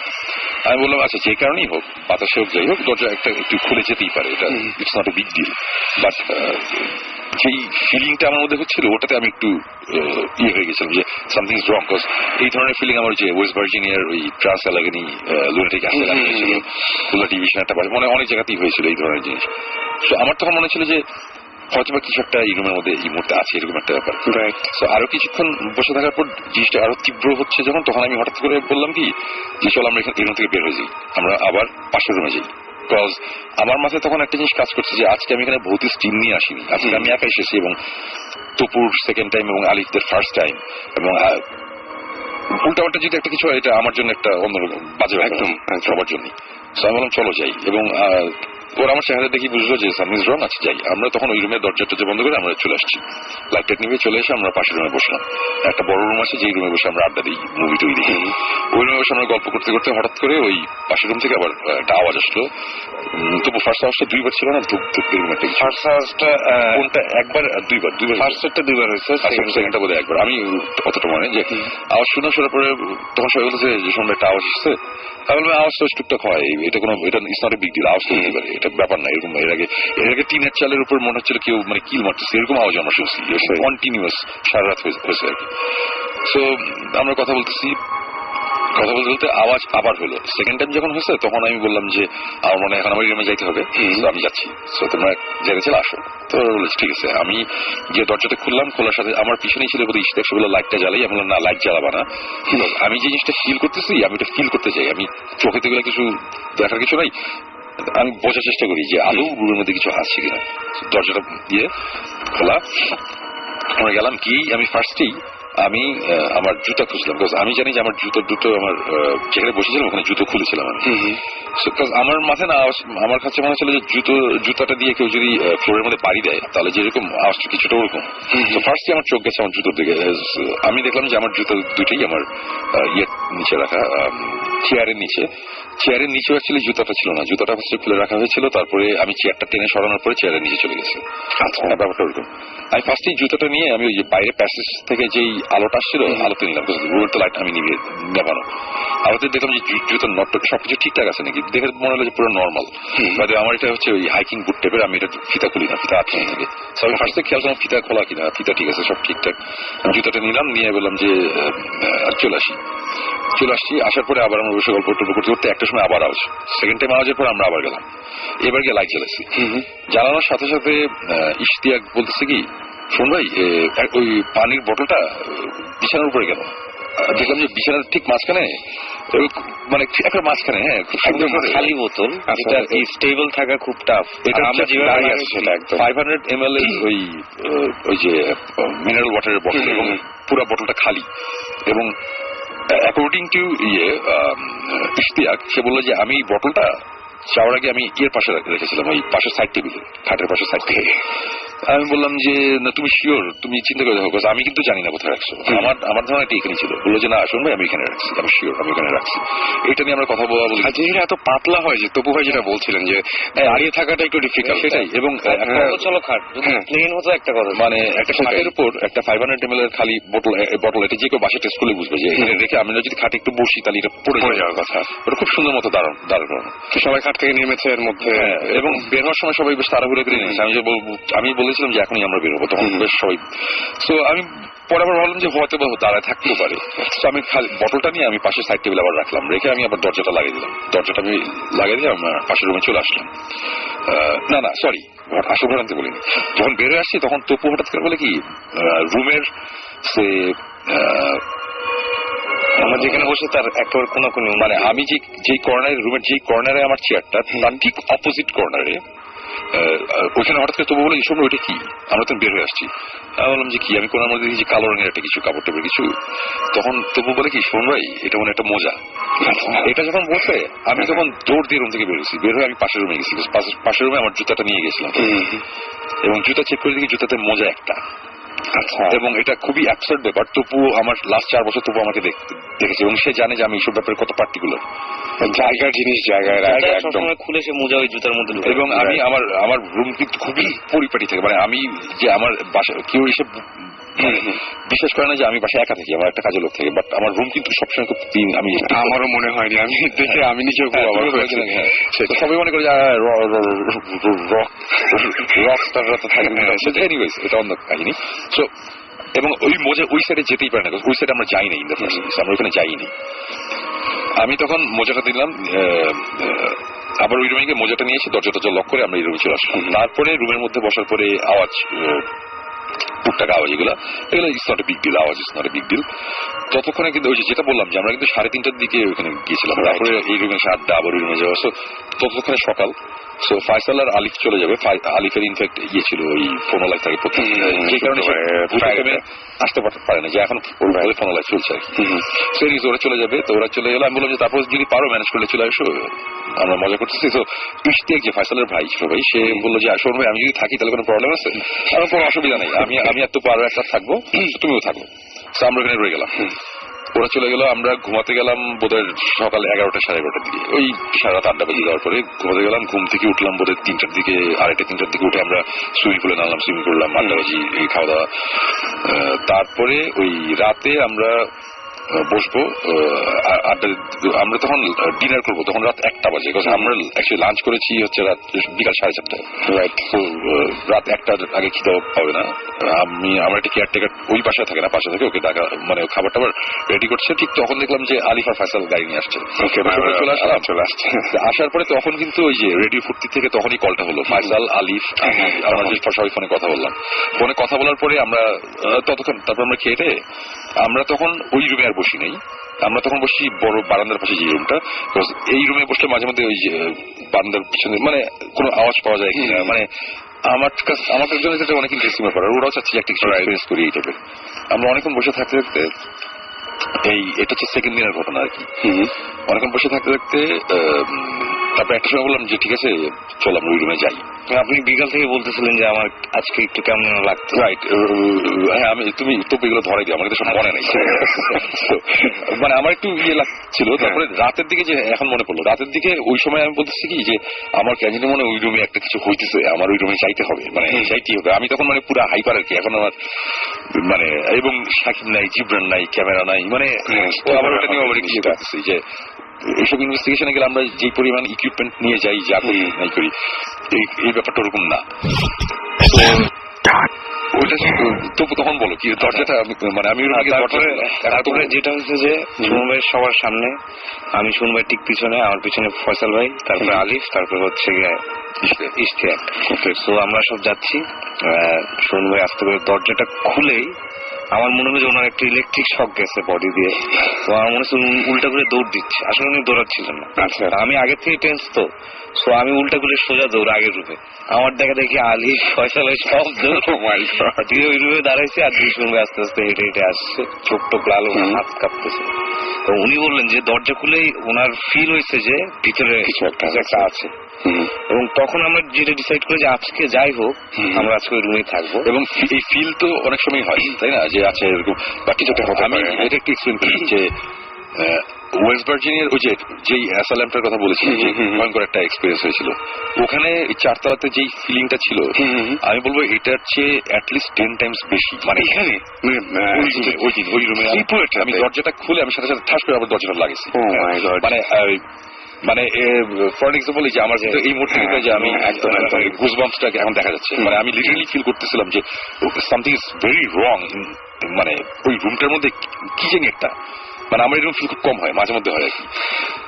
আমি বললাম আচ্ছা যে কারণেই হোক, বাতাসে হোক যাই হোক, দরজা একটা একটু খুলে যেতেই পারে, এটা it's not a big deal. But যেই ফিলিংটা আমার মধ্যে হচ্ছিল ওটাতে আমি একটু ইয়ে হয়ে গেছিলাম যে সামথিং ইজ রং। কজ এই ধরনের ফিলিং আমার যে ওয়েস্ট ভার্জিনিয়ার ওই ট্রান্স অ্যালাগনি লুনাটিক অ্যাসিড হয়েছিল, খুলনা ডিভিশন একটা বাড়ি, মানে অনেক জায়গাতেই হয়েছিল এই ধরনের জিনিস। তো আমার তখন মনে ছিল যে হয়তো বা কিছু একটা এই রুমের মধ্যে এই মুহূর্তে আছে, এরকম একটা ব্যাপার। তো আরো কিছুক্ষণ বসে থাকার পর জিনিসটা আরো তীব্র হচ্ছে যখন, তখন আমি হঠাৎ করে বললাম কি যে চল আমরা এখান থেকে বের হয়ে যাই, আমরা আবার পাশের রুমে যাই। বিকজ আমার মাথায় তখন একটা জিনিস কাজ করছে যে আজকে আমি এখানে ভৌতিক টিম নিয়ে আসিনি, আজকে আমি একা এসেছি, এবং তপুর সেকেন্ড টাইম এবং আলিফদের ফার্স্ট টাইম, এবং উল্টাপাল্টা যদি একটা কিছু হয় এটা আমার জন্য একটা অন্যরকম বাজে, একদম সবার জন্যই। আমি বললাম চলো যাই, এবং ওরা আমার চেহারা দেখি বুঝলো যে সামথিং রং আছে, যাই। আমরা তখন ওই রুমের দরজাটা বন্ধ করে আমরা চলে আসছি, লাইট নিভে চলে এসে আমরা পাশের রুমে বসলাম। একটা বড় রুম আছে যেই রুমে বসে আমরা আড্ডা দিই, মুভি টুভি দেখি। ওই রুমে বসে আমরা গল্প করতে করতে হঠাৎ করে ওই পাশের রুম থেকে আবার একটা আওয়াজ আসলো। তবু ফার্স্ট আওয়াজটা 2বার ছিল না, ধুপ ধুপ এরকম একটা। ফার্স্ট আওয়াজটা কোনটা একবার দুইবার ফার্স্টটা 2বার হয়েছে, সেকেন্ডটা বোধহয় একবার। আমি অতটা মনে যে আওয়াজ শোনার পরে তখন সবাই বলছে যে শুনলে একটা আওয়াজ আসছে। তাহলে আওয়াজটা টুকটাক হয়, এটা কোনো এটা it's not a big deal, আওয়াজ তো হতে পারে, এটা ব্যাপার না। এরকম এর আগে টিনের চালের উপর মনে হচ্ছিল কেউ মানে কিল মারতেছে, এরকম আওয়াজ আমরা শুনছি কন্টিনিউয়াস সারা রাত হয়েছে আর কি। সো আমরা কথা বলতেছি, কথা বলতে বলতে আওয়াজ আবার হলো। সেকেন্ড টাইম যখন হয়েছে তখন আমি বললাম যে আমার মনে হয় এখন আমার রুমে যাইতে হবে, আমি যাচ্ছি। তো তোমরা জেনে ছিল আসো। তো বলেছি ঠিক আছে। আমি যে দরজাটা খুললাম, খোলার সাথে আমার পিছনেই ছিল বোধহয় ইশতিয়াক, সেগুলো লাইটটা জ্বালাই। আমি বললাম না লাইট জ্বালাবা না, আমি যে জিনিসটা ফিল করতেছি আমি এটা ফিল করতে চাই, আমি চোখে তো এগুলো কিছু দেখার কিছু নাই, আমি বোঝার চেষ্টা করি যে আদৌ রুমের মধ্যে কিছু আসছে কিনা। দরজাটা দিয়ে খোলা, আমরা গেলাম, কি আমি ফার্স্টেই আমি আমার জুতা খুঁজলাম, বিকজ আমি জানি যে আমার জুতো দুটো আমার যেখানে বসেছিলাম ওখানে জুতো খুলেছিলাম আমি। আমার মাথায় না আমার কাছে মনে হচ্ছিল যে জুতাটা দিয়ে কেউ যদি ফ্লোরের মধ্যে বাড়ি দেয় তাহলে যেরকম আওয়াজটা কিছুটা ওরকম। তো ফার্স্টে আমার চোখ গেছে আমার জুতোর দিকে। আমি দেখলাম যে আমার জুতো দুটোই আমার ইয়ের নিচে রাখা, চেয়ারের নিচে। চেয়ারের নিচেও অ্যাকচুয়ালি জুতাটা ছিল না, জুতাটা ফার্স্টে খুলে রাখা হয়েছিল, তারপরে আমি চেয়ারটা টেনে সরানোর পরে চেয়ারের নিচে চলে গেছে। আচ্ছা, ব্যাপারটা ওরকম। আমি ফার্স্টেই জুতাটা নিয়ে আমি ওই যে বাইরে প্যাসেজ থেকে যেই আলোটা আসছিল আলোতে নিলাম, রুমের তো লাইট আমি নেবানো। আলোতে দেখলাম যে জুতোর নট সবকিছু ঠিকঠাক আছে নাকি, দেখে মনে হলো যে পুরো নর্মাল। বাদে আমার এটা হচ্ছে ওই হাইকিং বুট টাইপের, আমি এটা ফিতা খুলি না, ফিতা আটকে থাকে। আমি ফার্স্টে খেয়াল করলাম ফিতা খোলা কিনা, ফিতা ঠিক আছে, সব ঠিকঠাক। আমি জুতাটা নিলাম, নিয়ে বললাম যে চলে আসছি। আসার পরে আবার আমরা বসে গল্প করতে করতে একটা সময় আবার আওয়াজ, সেকেন্ড টাইম আওয়াজের পর আমরা আবার গেলাম। এবার গিয়ে লাইট জ্বালাচ্ছি। জ্বালানোর সাথে সাথে ইশতিয়াক বলতেছে কি, শোন ভাই ওই পানির বোতলটা বিছানার উপরে গেল। দেখলাম যে বিছানার ঠিক মাঝখানে, মানে একটা মাঝখানে, হ্যাঁ, খুব সুন্দর খালি বোতল, যেটা স্টেবল থাকা খুব টাফ। এটা আমরা যেভাবে 500 ml ওই যে মিনারেল ওয়াটারের বোতল, এবং পুরো বোতলটা খালি। এবং অ্যাকর্ডিং টু ইশতিয়াক, সে বললো যে আমি বোতলটা যাওয়ার আগে আমি এর পাশে রেখেছিলাম, ওই পাশের সাইড টেবিলে, খাটের পাশের সাইড টেবিলে। আমি বললাম যে না, তুমি শিওর, তুমি চিন্তা করে দেখো, আমি কিন্তু জানি না কোথায় রাখছো, আমার ধারণা এটা এখানে ছিল। বললো যে না শুন ভাই, আমি এখানে রাখছি, আমি শিওর আমি এখানে রাখছি। এটা নিয়ে আমরা কথা বলা বলি। জিনিসটা এত পাতলা হয় যে তপু ভাই যেটা বলছিলেন যে দাঁড়িয়ে থাকাটা একটু ডিফিকাল্ট। সেটাই। এবং চলো খাট প্লেন হতো একটা কথা, মানে একটা খাটের উপর একটা 500 ml এর খালি বোতল, এটা যে কেউ বাসে টেস্ট করলে বুঝবে যে এখানে রেখে আমরা যদি খাটে একটু বসি তাহলে এটা পড়ে যাওয়ার কথা। ওটা খুব সুন্দর মতো দাঁড়ানো। সবাই খাট থেকে নেমেছে এর মধ্যে, এবং বের হওয়ার সময় সবাই বেশ তাড়াহুড়ো করে নিয়েছে। আমি বলেছিলাম যে এখনই আমরা বেরোবো, তখন বেশ সবাই। সো আমি পরে আবার ভাবলাম যে হয়তো বা দাঁড়ায় থাকতেও পারে। তো আমি খালি বোতলটা নিয়ে আমি পাশে সাইড টেবিল আবার রাখলাম, রেখে আমি আবার দরজাটা লাগিয়ে দিলাম। দরজাটা আমি লাগিয়ে দিয়ে আমার পাশের রুমে চলে আসলাম। না সরি, আসল ঘটনাতে বলিনি। যখন বের হয়ে আসছি তখন তপু হঠাৎ করে বলে কি, রুমের সে আমার যেখানে বসে তার একেবারে কোনো মানে আমি যে কর্নারে, রুমের যে কর্নারে আমার চেয়ারটা, তার ঠিক অপোজিট কর্নারে ওইখানে হঠাৎ করে তবু বলে শোন ওইটা কি, আমরা তো বের হয়ে আসছি। আমি বললাম যে কি, আমি কোনার মধ্যে দেখি কালো রঙের একটা কিছু, কাপড় টাপড় কিছু। তখন তবু বলে কি, শোন ভাই এটা মনে একটা মোজা। এটা যখন বলছে আমি তখন দৌড় দিয়ে রুম থেকে বেরোছি, বের হয়ে আমি পাশের রুমে গেছি। পাশের রুমে আমার জুতাটা নিয়ে গেছিলাম, এবং জুতা চেক করে দেখি জুতাতে মোজা একটা। এবং এটা খুবই অ্যাবসার্ড ব্যাপার। তপু আমার লাস্ট 4 বছর তপু আমাকে দেখেছে, এবং সে জানে যে আমি এইসব ব্যাপারে কত পার্টিকুলার। জায়গার জিনিস জায়গায় খুলে সে মোজা ওই জুতার মধ্যে। এবং আমি আমার রুম কিন্তু খুবই পরিপাটি থাকে, মানে আমি যে আমার বাসা কেউ এসে বিশ্বাস করে না যে আমি বাসায় একা থাকি, আমার একটা কাজের লোক থাকে, বাট আমার রুম কিন্তু সবসময় খুব ক্লিন। আমি আমারও মনে হয়নি, আমি দেখে আমি নিজেও সবাই মনে করে রক স্টাররা তো থাকে। এনিওয়েজ এটা অন্য কাহিনী। সো এবং ওই মোজা ওই সাইডে যেতেই পারে না, ওই সাইডে আমরা যাই না, ইন দ্য ফার্স্ট প্লেস আমরা ওখানে যাইনি। আমি তখন মোজাটা দিলাম, আবার ওই রুমে গিয়ে মোজাটা নিয়ে এসে দরজা লক করে আমরা এই রুমে চলে আসলাম। তারপরে রুমের মধ্যে বসার পরে আওয়াজ, টুকটাক আওয়াজ, এগুলো it's not a big deal, আওয়াজ it's not a big deal. ততক্ষণে কিন্তু ওই যেটা বললাম যে আমরা কিন্তু 3:30টার দিকে ওখানে গিয়েছিলাম, তারপরে এই রুমে এসে আড্ডা, আবার ওই রুমে যাওয়া। সো ততক্ষণে সকাল। সো ফাইসাল আর আলিফ চলে যাবে। আলিফের ইনফ্যাক্ট ছিল ওই ফোনোলাইট থাকে প্রথম, যে কারণে আসতে পারে না, যে এখন ফোনোলাইট চলছে আর কি। সো ওরা চলে যাবে, তো ওরা চলে গেলো। আমি বললাম যে তারপর যদি পারো ম্যানেজ করলে চলে আসো, আমরা মজা করতেছি। তো ইশতিয়াক যে ফাইসালের ভাই ছিল ভাই, সে বললো যে শোন ভাই আমি যদি থাকি তাহলে কোনো প্রবলেম আছে? আমার কোনো অসুবিধা নেই, আমি এত পারো একটা থাকবো, তুমিও থাকো। আমরা এখানে রয়ে গেলাম। ওরা চলে গেল, আমরা ঘুমাতে গেলাম বোধহয় সকাল 11টা 11:30টার দিকে। ওই সারা রাত আড্ডা বেজে যাওয়ার পরে ঘুমাতে গেলাম। ঘুম থেকে উঠলাম বোধহয় 3টার দিকে, 2:30-3টার দিকে উঠে আমরা সুইমিং পুলে নামলাম, সুইমিং করলাম, আড্ডাবাজি, খাওয়া দাওয়া। তারপরে ওই রাতে আমরা বসবো আড্ডা, আমরা তখন ডিনার করবো, তখন রাত 1টা বাজে। আমরা অ্যাকচুয়ালি লাঞ্চ করেছি হচ্ছে রাত বিকাল 4:30টায়। রাইট। তো রাত 1টার আগে খিদে পাবে না। আমার একটা কেয়ারটেকার ওই বাসায় থাকে না, পাশে থাকে, ওকে ডাকা, মানে খাবার টাবার রেডি করছে। ঠিক তখন দেখলাম যে আলিফ আর ফাইসাল গাড়ি নিয়ে আসছে। চলে আসছে। আসার পরে তখন কিন্তু ওই যে রেডিও ফুর্তি থেকে তখনই কলটা হলো, ফাইসাল, আলিফ, আমরা সবাই ফোনে কথা বললাম। ফোনে কথা বলার পরে আমরা ততক্ষণ, তারপর আমরা খেয়ে আমরা তখন ওই রুমে আর বসি নাই, আমরা তখন বসি বড় বারান্দার পাশে যে রুমটা। এই রুমে বসলে মাঝে মধ্যে ওই যে বারান্দার পিছনে মানে কোনো আওয়াজ পাওয়া যায় কিনা, মানে আমার জন্য এটা অনেক ইন্টারেস্টিং ব্যাপার, আর ওরাও চাচ্ছি একটা কিছু এক্সপিরিয়েন্স করি এই টাইপের। আমরা অনেকক্ষণ বসে থাকতে থাকতে এটা হচ্ছে সেকেন্ড দিনের ঘটনা আর কি। অনেকক্ষণ বসে থাকতে থাকতে তারপর একটা সময় বললাম যে ঠিক আছে চল আমরা ওই রুমে যাই। আপনি বিকাল থেকে বলতেছিলেন যে আমার আজকে একটু কেমন লাগতো। রাইট, হ্যাঁ তুমি তো এগুলো ধরাই দিও, আমাকে তো সব মনে নেই। মানে আমার একটু ইয়ে লাগছিল। তারপরে রাতের দিকে যে এখন মনে পড়লো, রাতের দিকে ওই সময় আমি বলতেছি কি যে আমার কেন জানি মনে ওই রুমে একটা কিছু হইতেছে, আমার ওই রুমে যাইতে হবে, মানে যাইতেই হবে। আমি তখন মানে পুরো হাইপার আর কি। এখন আমার মানে এবং সাকিব নাই, জিবরান নাই, ক্যামেরা নাই, মানে আবার ওটা নিয়ে আবার ইয়ে করতেছি যে এইসব ইনভেস্টিগেশনে গেলে আমরা যে পরিমাণ ইকুইপমেন্ট নিয়ে যাই, যা করি নাই করি, এই ব্যাপারটা ওরকম না। ওইটা তো তখন বলো কি দরজাটা মানে আমি তারপরে যেটা হচ্ছে যে সুমন সবার সামনে, আমি সুমন ভাই ঠিক পিছনে, আমার পিছনে ফয়সাল ভাই, তারপরে আলিফ, তারপরে হচ্ছে ইশতিয়াক। তো আমরা সব যাচ্ছি। সুমন ভাই আস্তে করে দরজাটা খুলেই আমার মনে হলো যে ওনার একটা ইলেকট্রিক শক গেছে বডি দিয়ে। তো আমার মনে হচ্ছে উল্টা করে দৌড় দিচ্ছে, আসলে উনি দৌড়াচ্ছিলেন না। আচ্ছা, আমি আগে থেকে টেন্স তো, সো আমি উল্টা করে সোজা দৌড় আগের রূপে। আমার দেখা দেখি আলী ফয়সাল সব দৌড় দিয়ে ওই রূপে দাঁড়াইছে, আর দুই সঙ্গে আস্তে আস্তে হেঁটে হেঁটে আসছে, চোখ টোক লাল, ওনার হাত কাঁপতেছে। তো উনি বললেন যে দরজা খুলেই ওনার ফিল হয়েছে যে ভিতরে কিছু একটা আছে। এবং তখন আমরা যেটা ডিসাইড করি যে আজকে যাই হোক আমরা আজকে ওই রুমেই থাকবো। এবং এই ফিল তো অনেক সময় হয়, তাই না, যে আছে এরকম বা কিছু একটা হবে। আমি এটা একটু এক্সপ্লেন করি যে ওয়েস্ট ভার্জিনিয়ার ওই যেই অ্যাসাইলামটার কথা বলেছিলাম, যে ভয়ঙ্কর একটা এক্সপিরিয়েন্স হয়েছিল, ওখানে চারতলাতে যেই ফিলিংটা ছিল আমি বলবো এটার চেয়ে অ্যাটলিস্ট 10 টাইমস বেশি। মানে এখানে ওই রুমে আমি দরজাটা খুলে আমি সাথে সাথে ঠাস করে আবার দরজাটা লাগিয়েছি। মানে ফর এক্সাম্পল এই যে আমার এই মুহূর্তে যে আমি একদম গুজবাম্পসটাকে এখন দেখা যাচ্ছে, মানে আমি লিটারালি ফিল করতেছিলাম যে সামথিং ইজ ভেরি রং, মানে ওই রুমটার মধ্যে কি জানি একটা, মানে আমার এরকম ফিল খুব কম হয়, মাঝে মধ্যে হয় আর কি।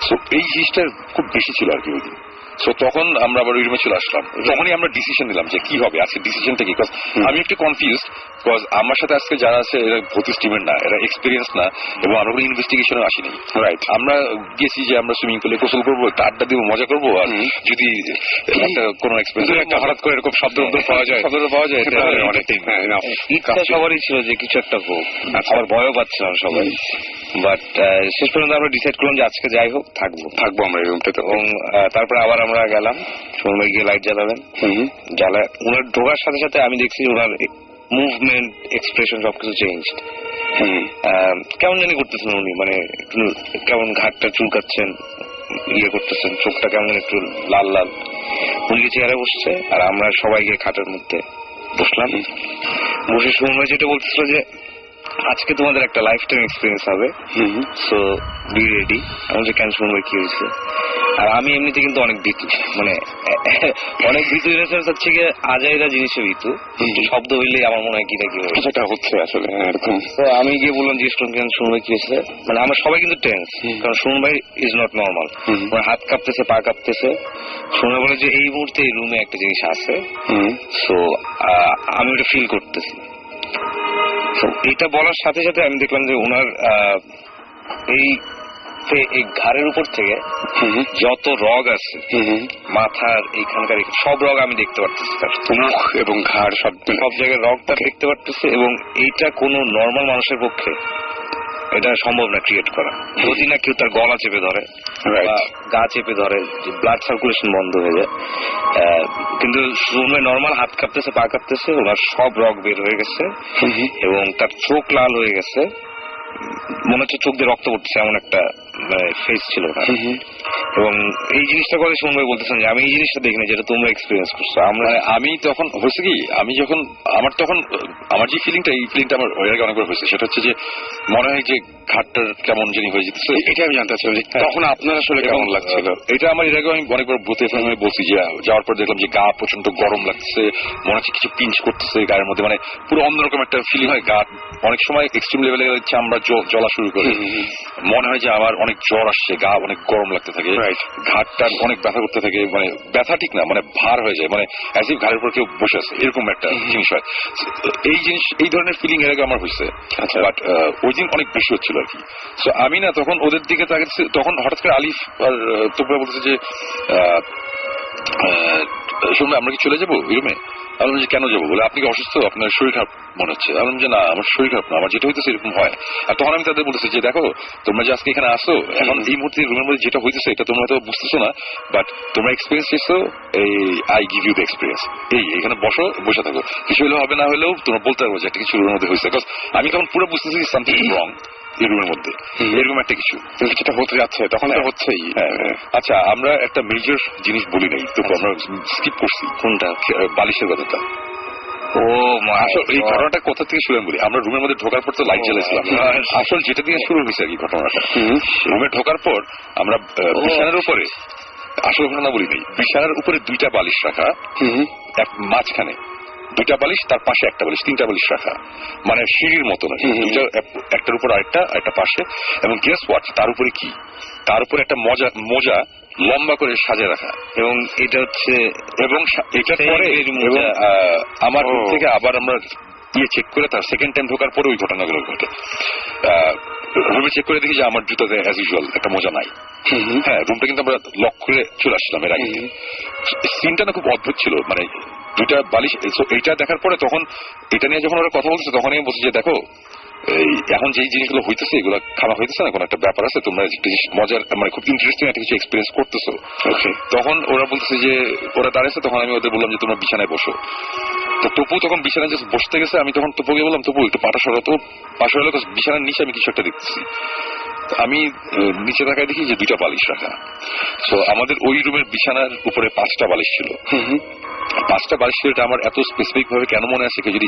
সো এই জিনিসটা খুব বেশি ছিল আর কি ওই দিন। সো তখন আমরা আবার ওই রুমে চলে আসলাম। তখনই আমরা ডিসিশন নিলাম যে কি হবে আজকে, ডিসিশনটা কি। আমি একটু কনফিউজড, বিকজ আমার সাথে আজকে যারা আছে এরা ভর্তি স্টিমের না, এরা এক্সপিরিয়েন্স না, এবং আমরা কোনো ইনভেস্টিগেশনে আসিনি। রাইট, আমরা গেছি যে আমরা সুইমিং পুলে গোসল করবো, একটা আড্ডা দিব, মজা করবো, আর যদি একটা কোনো এক্সপিরিয়েন্স একটা হঠাৎ করে এরকম শব্দ পাওয়া যায় ইচ্ছা সবারই ছিল যে কিছু একটা হোক, আবার ভয়ও পাচ্ছিলাম সবাই। বাট শেষ পর্যন্ত আমরা ডিসাইড করলাম যে আজকে যাই হোক থাকবো আমরা এই রুমটাতে। এবং তারপরে আবার আমরা গেলাম, সময় গিয়ে লাইট জ্বালাবেন, জ্বালায় ওনার ঢোকার সাথে সাথে আমি দেখছি ওনার মুভমেন্ট, এক্সপ্রেশন সবকিছু চেঞ্জ। কেমন জানি করতেছেন উনি, মানে কেমন ঘাটটা চুলকাচ্ছেন, ইয়ে করতেছেন, চোখটা কেমন একটু লাল লাল। উনি চেয়ারে বসছে আর আমরা সবাই গিয়ে খাটের মধ্যে বসলাম। বসে সময় যেটা বলতেছিল যে আজকে তোমাদের একটা লাইফ টাইম এক্সপিরিয়েন্স হবে, সো বি রেডি। আমি যে কেন শুনবো কি হয়েছে। আর আমি এমনিতে কিন্তু অনেক ভীতু, মানে অনেক ভীতু হচ্ছে গিয়ে আজাইরা জিনিসে ভীতু, শব্দ হইলেই আমার মনে হয় কি সেটা হচ্ছে আসলে এরকম। তো আমি গিয়ে বললাম জিজ্ঞেস করলাম কেন শুনবো কি হয়েছে। মানে আমরা সবাই কিন্তু টেন্স, কারণ শুনুন ভাই ইজ নট নর্মাল, হাত কাঁপতেছে, পা কাঁপতেছে। শুনে বলে যে এই মুহূর্তে এই রুমে একটা জিনিস আছে, সো আমি ওটা ফিল করতেছি। এটা বলার সাথে সাথে আমি দেখলাম যে ওনার এই ঘাড়ের উপর থেকে যত রগ আছে, মাথার এইখানকার সব রগ আমি দেখতে পারতেছি, মুখ এবং ঘাড় সব জায়গায় রগটা দেখতে পারতেছি। এবং এইটা কোনো নর্মাল মানুষের পক্ষে এটা সম্ভব না ক্রিয়েট করা। যদি না কেউ তার গলা চেপে ধরে, গা চেপে ধরে, ব্লাড সার্কুলেশন বন্ধ হয়ে যায়। কিন্তু নর্মাল হাত কাঁপতেছে, পা কাঁপতেছে, ওনার সব রগ বের হয়ে গেছে এবং তার চোখ লাল হয়ে গেছে, মনে হচ্ছে চোখ দিয়ে রক্ত পড়তেছে, এমন একটা ফেস ছিল না। এবং এই জিনিসটা করে সুমন বলতেছেন যে আমি এই জিনিসটা দেখিনি যেটা তোমরা এক্সপিরিয়েন্স করছো। আমি তখন হয়েছে কি, আমি যখন আমার যে ফিলিংটা, এই ফিলিংটা আমার ওই আগে অনেকবার হয়েছে। সেটা হচ্ছে যে মনে হয় যে ঘাটটার কেমন জানি হয়ে যেতেছে। এটা আমি জানতে চাচ্ছিলাম যে তখন আপনার আসলে কেমন লাগছিল। এটা আমার এর আগে আমি অনেকবার বুথে বলছি যে যাওয়ার পর দেখলাম যে গা প্রচন্ড গরম লাগছে, মনে হচ্ছে কিছু পিঞ্চ করতেছে গায়ের মধ্যে, মানে পুরো অন্যরকম একটা ফিলিং হয়। গা অনেক সময় এক্সট্রিম লেভেলে চামড়া জ্বলা শুরু করে, মনে হয় যে আমার অনেক জ্বর আসছে, গা অনেক গরম লাগতে থাকে, ঘাটটা অনেক ব্যথা করতে থাকে, মানে ব্যথা ঠিক না, মানে ভার হয়ে যায়, মানে অ্যাজ ইফ ঘাড়ের উপর কেউ বসে আছে, এরকম একটা জিনিস হয়। এই ধরনের ফিলিং এর আগে আমার হয়েছে, বাট ওই দিন অনেক বেশি হচ্ছিল আর কি। সো আমি না তখন ওদের দিকে তাকাচ্ছি, তখন হঠাৎ করে আলিফ আর তোমরা বলতেছে যে শুনবে আমরা কি চলে যাবো ওই রুমে? আমি বললাম যে কেন যাবো? বলে আপনি কি অসুস্থ, আপনার শরীর খারাপ মনে হচ্ছে? আমি বললাম যে না আমার শরীর খারাপ না, আমার যেটা হইতেছে এরকম হয়। আর তখন আমি তাদের বলতেছি যে দেখো তোমরা যে আজকে এখানে আসো, এখন এই মুহূর্তে রুমের মধ্যে যেটা হইতেছে এটা তোমরা হয়তো বুঝতেছো না, বাট তোমরা এক্সপিরিয়েন্স এসছো, এই I give you the experience. এই এখানে বসে থাকো, কিছু হলেও হবে না হলেও তোমরা বলতে পারবো যে একটা কিছু রুমের মধ্যে হয়েছে। বিকজ আমি তখন পুরো বুঝতেছি সামথিং রং এই রুমের মধ্যে, এরকম একটা কিছু কিছুটা হতে যাচ্ছে, তখন তো হচ্ছেই। আচ্ছা আমরা একটা মেজর জিনিস বলি নাই তো, আমরা স্কিপ করছি। কোনটা? বালিশের কথাটা। ও এই ঘটনাটা কোথা থেকে শুরু বলি, আমরা রুমের মধ্যে ঢোকার পর তো লাইট জ্বালাইছিলাম। আসল যেটা দিয়ে শুরু হয়েছে আর কি ঘটনাটা, রুমে ঢোকার পর আমরা বিছানার উপরে, আসল ঘটনা বলি নাই, বিছানার উপরে 2টা বালিশ রাখা, এক মাঝখানে 2টা বালিশ, তার পাশে একটা বালিশ, 3টা বালিশ রাখা, মানে সিঁড়ির মতো না, একটার উপর আরেকটা পাশে। এবং গেস হোয়াট, তার উপরে কি, তার উপরে একটা মোজা লম্বা করে সাজে রাখা। এবং এটা হচ্ছে, এবং এটা পরে এবং আমার থেকে আবার আমরা চেক করে তার সেকেন্ড টাইম ঢোকার পরে ওই ঘটনাগুলো ঘটে। রুমে চেক করে দেখি যে আমার জুতাতে অ্যাজ ইউজুয়াল একটা মোজা নাই। হ্যাঁ, রুমটা কিন্তু আমরা লক করে চলে আসছিলাম এর আগে। সিনটা না খুব অদ্ভুত ছিল, মানে 2টা বালিশ। এইটা দেখার পরে তখন এটা নিয়ে যখন ওরা কথা বলছে তখন আমি বলছি যে দেখো এখন যে জিনিসগুলো হইতেছে এগুলো খাওয়া হইতেছে না, কোনো একটা ব্যাপার আছে, তোমরা মজার মানে খুব ইন্টারেস্টিং একটা কিছু এক্সপিরিয়েন্স করতেছো। তখন ওরা বলতেছে যে ওরা দাঁড়িয়েছে, তখন আমি ওদের বললাম যে তোমরা বিছানায় বসো। তো তপু তখন বিছানায় জাস্ট বসতে গেছে, আমি তখন তপুকে বললাম তপু একটু পাটা সরো। তো পাশে হলো বিছানার নিচে আমি কিছু একটা দেখতেছি। আমি নিচে তাকায় দেখি যে 2টা বালিশ রাখা। তো আমাদের ওই রুমের বিছানার উপরে 5টা বালিশ ছিল। 5টা বালিশ ছিল, এটা আমার এত স্পেসিফিক ভাবে কেন মনে আছে কেউ যদি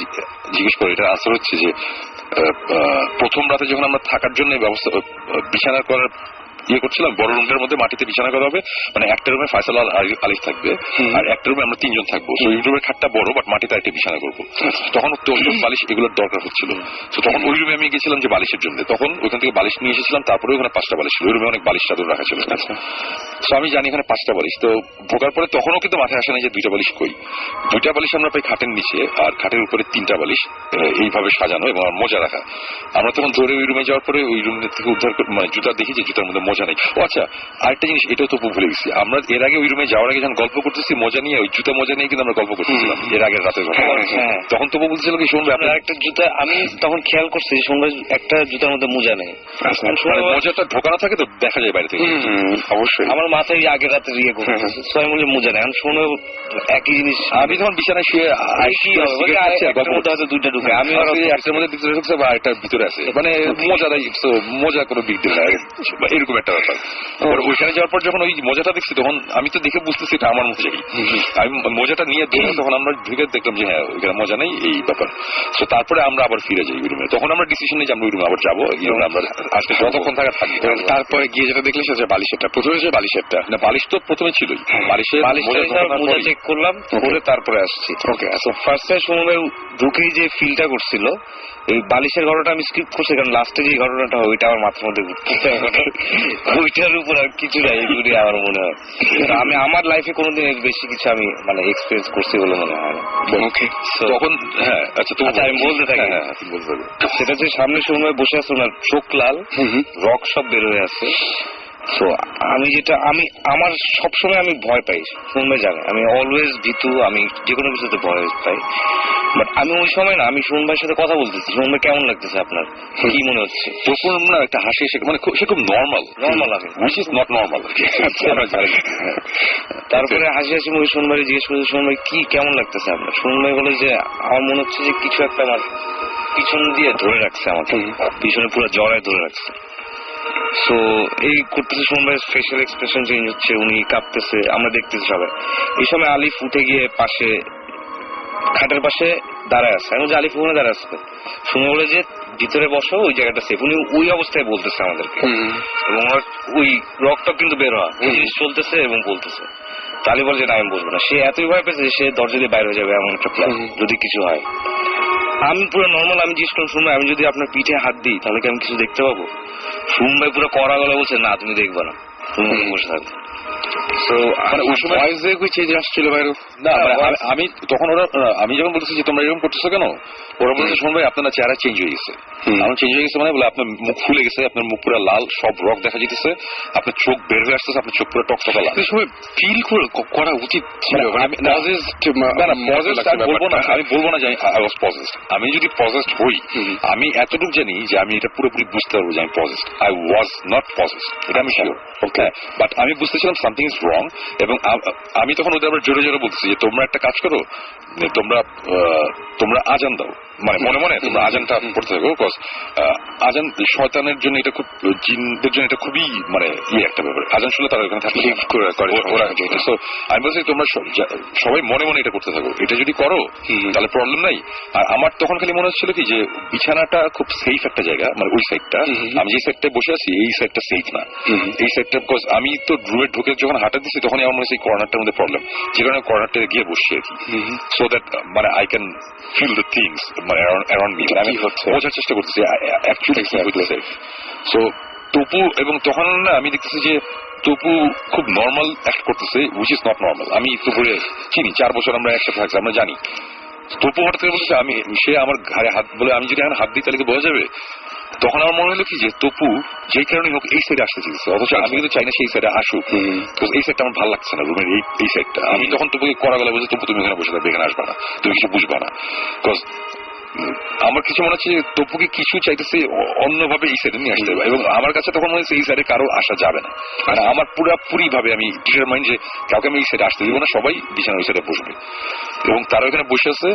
জিজ্ঞেস করে, এটা আনসার হচ্ছে যে প্রথম রাতে যখন আমরা থাকার জন্য ব্যবস্থা বিছানা করার করছিলাম, বড় রুমটার মধ্যে মাটিতে বিছানা করা হবে, মানে একটা রুমে ফয়সাল আর আলিফ থাকবে, আর একটা রুমে আমরা 3জন থাকবো। ওই রুমের খাটটা বড়, বাট মাটিতে একটা বিছানা করবো। তখন বালিশ এগুলোর দরকার হচ্ছিল। তো তখন ওই রুমে আমি গেছিলাম যে বালিশের জন্য, তখন ওইখান থেকে বালিশ নিয়ে এসেছিলাম, তারপরে ওখানে 5টা বালিশ ছিল। ওই রুমে অনেক বালিশ চাদর রাখা ছিল। তো আমি জানি এখানে 5টা বালিশ। তো ঢোকার পরে তখনও কিন্তু মাথায় আসে না যে 2টা বালিশ কই। 2টা বালিশ আমরা পাই খাটের নিচে, আর খাটের উপরে 3টা বালিশ এইভাবে সাজানো এবং মোজা রাখা। আমরা তখন ধরে ওই রুমে যাওয়ার পরে ওই রুম থেকে উদ্ধার মানে জুতা দেখি যে জুতার মধ্যে মোজা নেই। ও আচ্ছা, আরেকটা জিনিস এটাও তো ভুলে গেছি, আমরা এর আগে ওই রুমে যাওয়ার আগে যখন গল্প করতেছি মোজা নিয়ে, ওই জুতা মোজা নিয়ে কিন্তু আমরা গল্প করতেছিলাম এর আগের রাতে। তখন তো বলছিল কি শুনবে আপনার একটা জুতা, আমি তখন খেয়াল করছি শুনবে একটা জুতার মধ্যে মোজা নেই, মোজাটা ঢোকানো থাকে তো দেখা যায় বাইরে থেকে। অবশ্যই আমার মাথায় আগের রাতে ইয়ে করতেছে, ছয় মূল্যে মোজা নেই। আমি শুনে একই জিনিস, আমি যখন বিছানায় শুয়ে হয়তো 2টা ঢুকে, আমি একটার মধ্যে ভিতরে ঢুকছে বা একটা ভিতরে আছে, মানে মোজা দেয়, মোজা কোনো বিগ ডিল না, এরকম একটা ব্যাপার। ওইখানে যাওয়ার পর যখন ওই মোজাটা দেখছি, তখন আমি তো দেখে বুঝতেছি এটা আমার মজাই। আমি মোজাটা নিয়ে দৌড়ে তখন আমরা ঢুকে দেখলাম যে হ্যাঁ ওইখানে মজা নেই, এই ব্যাপার। তো তারপরে আমরা আবার ফিরে যাই ওই রুমে। তখন আমরা ডিসিশন নিই যে আমরা ওই রুমে আবার যাবো, আমরা আজকে যতক্ষণ থাকা থাকি। তারপরে গিয়ে যেটা দেখলে সেটা বালিশেরটা, প্রথমে যে বালিশেরটা না, বালিশ তো প্রথমে ছিলই, বালিশের মোজা চেক করলাম, করে তারপরে আসছি। ওকে, সো ফার্স্ট টাইম সময় ঢুকেই যে ফিলটা করছিল, এই বালিশের ঘটনাটা আমি স্কিপ করছি, কারণ লাস্টে যে ঘটনাটা হয় ওইটা আমার মাথার মধ্যে ঘুরতেছে, ওইটার উপর আর কিছু নাই ঘুরে আমার মনে হয়। আমি আমার লাইফে কোনোদিন বেশি কিছু আমি মানে এক্সপিরিয়েন্স করছি বলে মনে হয় না। তখন হ্যাঁ আচ্ছা আমি বলতে থাকি, হ্যাঁ বলতে থাকি। সেটা হচ্ছে সামনে সময় বসে আছে, ওনার চোখ লাল, রক সব বের হয়ে আছে। তো আমি যেটা আমার সবসময় আমি ভয় পাই, শুনবে জানে আমি অলওয়েজ ভীতু, আমি যে কোনো কিছুতে ভয় পাই। বাট আমি ওই সময় না, আমি সুমন ভাইয়ের সাথে কথা বলতেছি, সুমন ভাই কেমন লাগতেছে আপনার, কি মনে হচ্ছে? তখন না একটা হাসি এসে, মানে সে খুব নর্মাল লাগে, উইচ ইজ নট নর্মাল। তারপরে হাসি হাসি ওই সুমন ভাই জিজ্ঞেস করেছে, সুমন ভাই কি কেমন লাগতেছে আপনার? সুমন ভাই বলে যে আমার মনে হচ্ছে যে কিছু একটা আমার পিছন দিয়ে ধরে রাখছে, আমাকে পিছনে পুরো জড়ায় ধরে রাখছে। সো এই করতেছে, সুমন ভাইয়ের ফেশিয়াল এক্সপ্রেশন চেঞ্জ হচ্ছে, উনি কাঁপতেছে, আমরা দেখতেছি সবাই। এই সময় আলিফ উঠে গিয়ে পাশে খাটের পাশে দাঁড়ায় আছে। আমি যে আলিফ ওখানে দাঁড়ায় আছে, শুনে বলে যে ভিতরে বসো, ওই জায়গাটা সেফ। উনি ওই অবস্থায় বলতেছে আমাদেরকে, এবং ওই রকটা কিন্তু বের হওয়া চলতেছে এবং বলতেছে। তালি বলে যে না আমি বলবো না, সে এতই ভয় পেয়েছে সে দরজা দিয়ে বাইরে হয়ে যাবে এমন একটা প্ল্যান যদি কিছু হয়। আমি পুরো নর্মাল, আমি জিজ্ঞেস করলাম শুনবো আমি যদি আপনার পিঠে হাত দিই তাহলে কি আমি কিছু দেখতে পাবো? শুনবাই পুরো কড়া গলা বলছে না তুমি দেখবা না, তুমি বসে থাকবে। সো মানে ওই সময় চেঞ্জ আসছিল বাইরে না মানে আমি তখন ওরা আমি যখন বলতেছি যে তোমরা এরকম করতেছো কেন, ওরা বলছে শোন ভাই আপনার চেহারা চেঞ্জ হয়ে গেছে। আমার চেঞ্জ হয়ে গেছে মানে বলে আপনার মুখ ফুলে গেছে, আপনার মুখ পুরো লাল, সব রক দেখা যেতেছে, আপনার চোখ বের হয়ে আসতেছে, আপনার চোখ পুরো টকটকা লাল। ফিল করা উচিত ছিল। আমি বলবো না যে আই ওয়াজ পজেসড। আমি যদি পজেসড হই, আমি এতটুকু জানি যে আমি এটা পুরোপুরি বুঝতে পারবো যে আমি possessed. I was not possessed, এটা আমি শিওর। ওকে, বাট আমি বুঝতেছিলাম সামথিং ইজ রং। এবং আমি তখন ওদের আবার জোরে জোরে বলতেছি যে তোমরা একটা কাজ করো, তোমরা আজান দাও, মানে মনে মনে তোমরা আজানটা পড়তে থাকো। বিকজ আজান শয়তানের জন্য এটা খুব, জিনদের জন্য এটা খুবই মানে একটা ব্যাপার। আজান শুনলে তারা ওখানে থাকলে আমি বলছি তোমরা সবাই মনে মনে এটা করতে থাকো, এটা যদি করো তাহলে প্রবলেম নাই। আর আমার তখন খালি মনে হচ্ছিল কি যে বিছানাটা খুব সেফ একটা জায়গা, মানে ওই সাইডটা, আমি যে সাইডটায় বসে আছি এই সাইডটা সেফ না, এই সাইডটা। বিকজ আমি তো রুমে ঢুকে যখন হাঁটা দিচ্ছি তখনই আমার মনে হচ্ছে এই কর্নারটার মধ্যে প্রবলেম, যে কারণে কর্নারটা গিয়ে বসছি আর কি। সো দ্যাট মানে I can feel the things মানে অ্যারাউন্ড মি, আমি বোঝার চেষ্টা করতেছি অ্যাকচুয়ালি সেফ। সো তপু, এবং তখন না আমি দেখতেছি যে তপু খুব নর্মাল অ্যাক্ট করতেছে, উইচ ইজ নট নর্মাল। আমি তপুরে চিনি, 4 বছর আমরা একসাথে থাকছি, আমরা জানি। তপু হঠাৎ করে বলতেছে আমি, সে আমার ঘাড়ে হাত বলে আমি যদি এখন হাত দিই তাহলে বোঝা যাবে। তখন আমার মনে হলো কি যে তপু যেই কারণে হোক এই সাইডে আসতে চেয়েছে, অথচ আমি কিন্তু চাই না সেই সাইডে আসুক। এই সাইডটা আমার ভালো লাগছে না, রুমের এই সাইডটা। আমি তখন তপুকে করা গেলে বলছি তপু তুমি এখানে বসে থাকবে, এখানে আসবে না, তুমি কিছু বুঝবা না। বিকজ আমার কিছু মনে হচ্ছে তপুকে কিছু চাইতেছে অন্যভাবে এই সাইডে নিয়ে আসতে হবে, এবং আমার কাছে তখন মনে হচ্ছে এই সাইডে কারো আসা যাবে না। আর আমার পুরাপুরি ভাবে আমি ডিটারমাইন্ড যে কাউকে আমি এই সাইডে আসতে দিব না, সবাই বিছানা ওই সাইডে বসবে। এবং তারা ওখানে বসে আছে,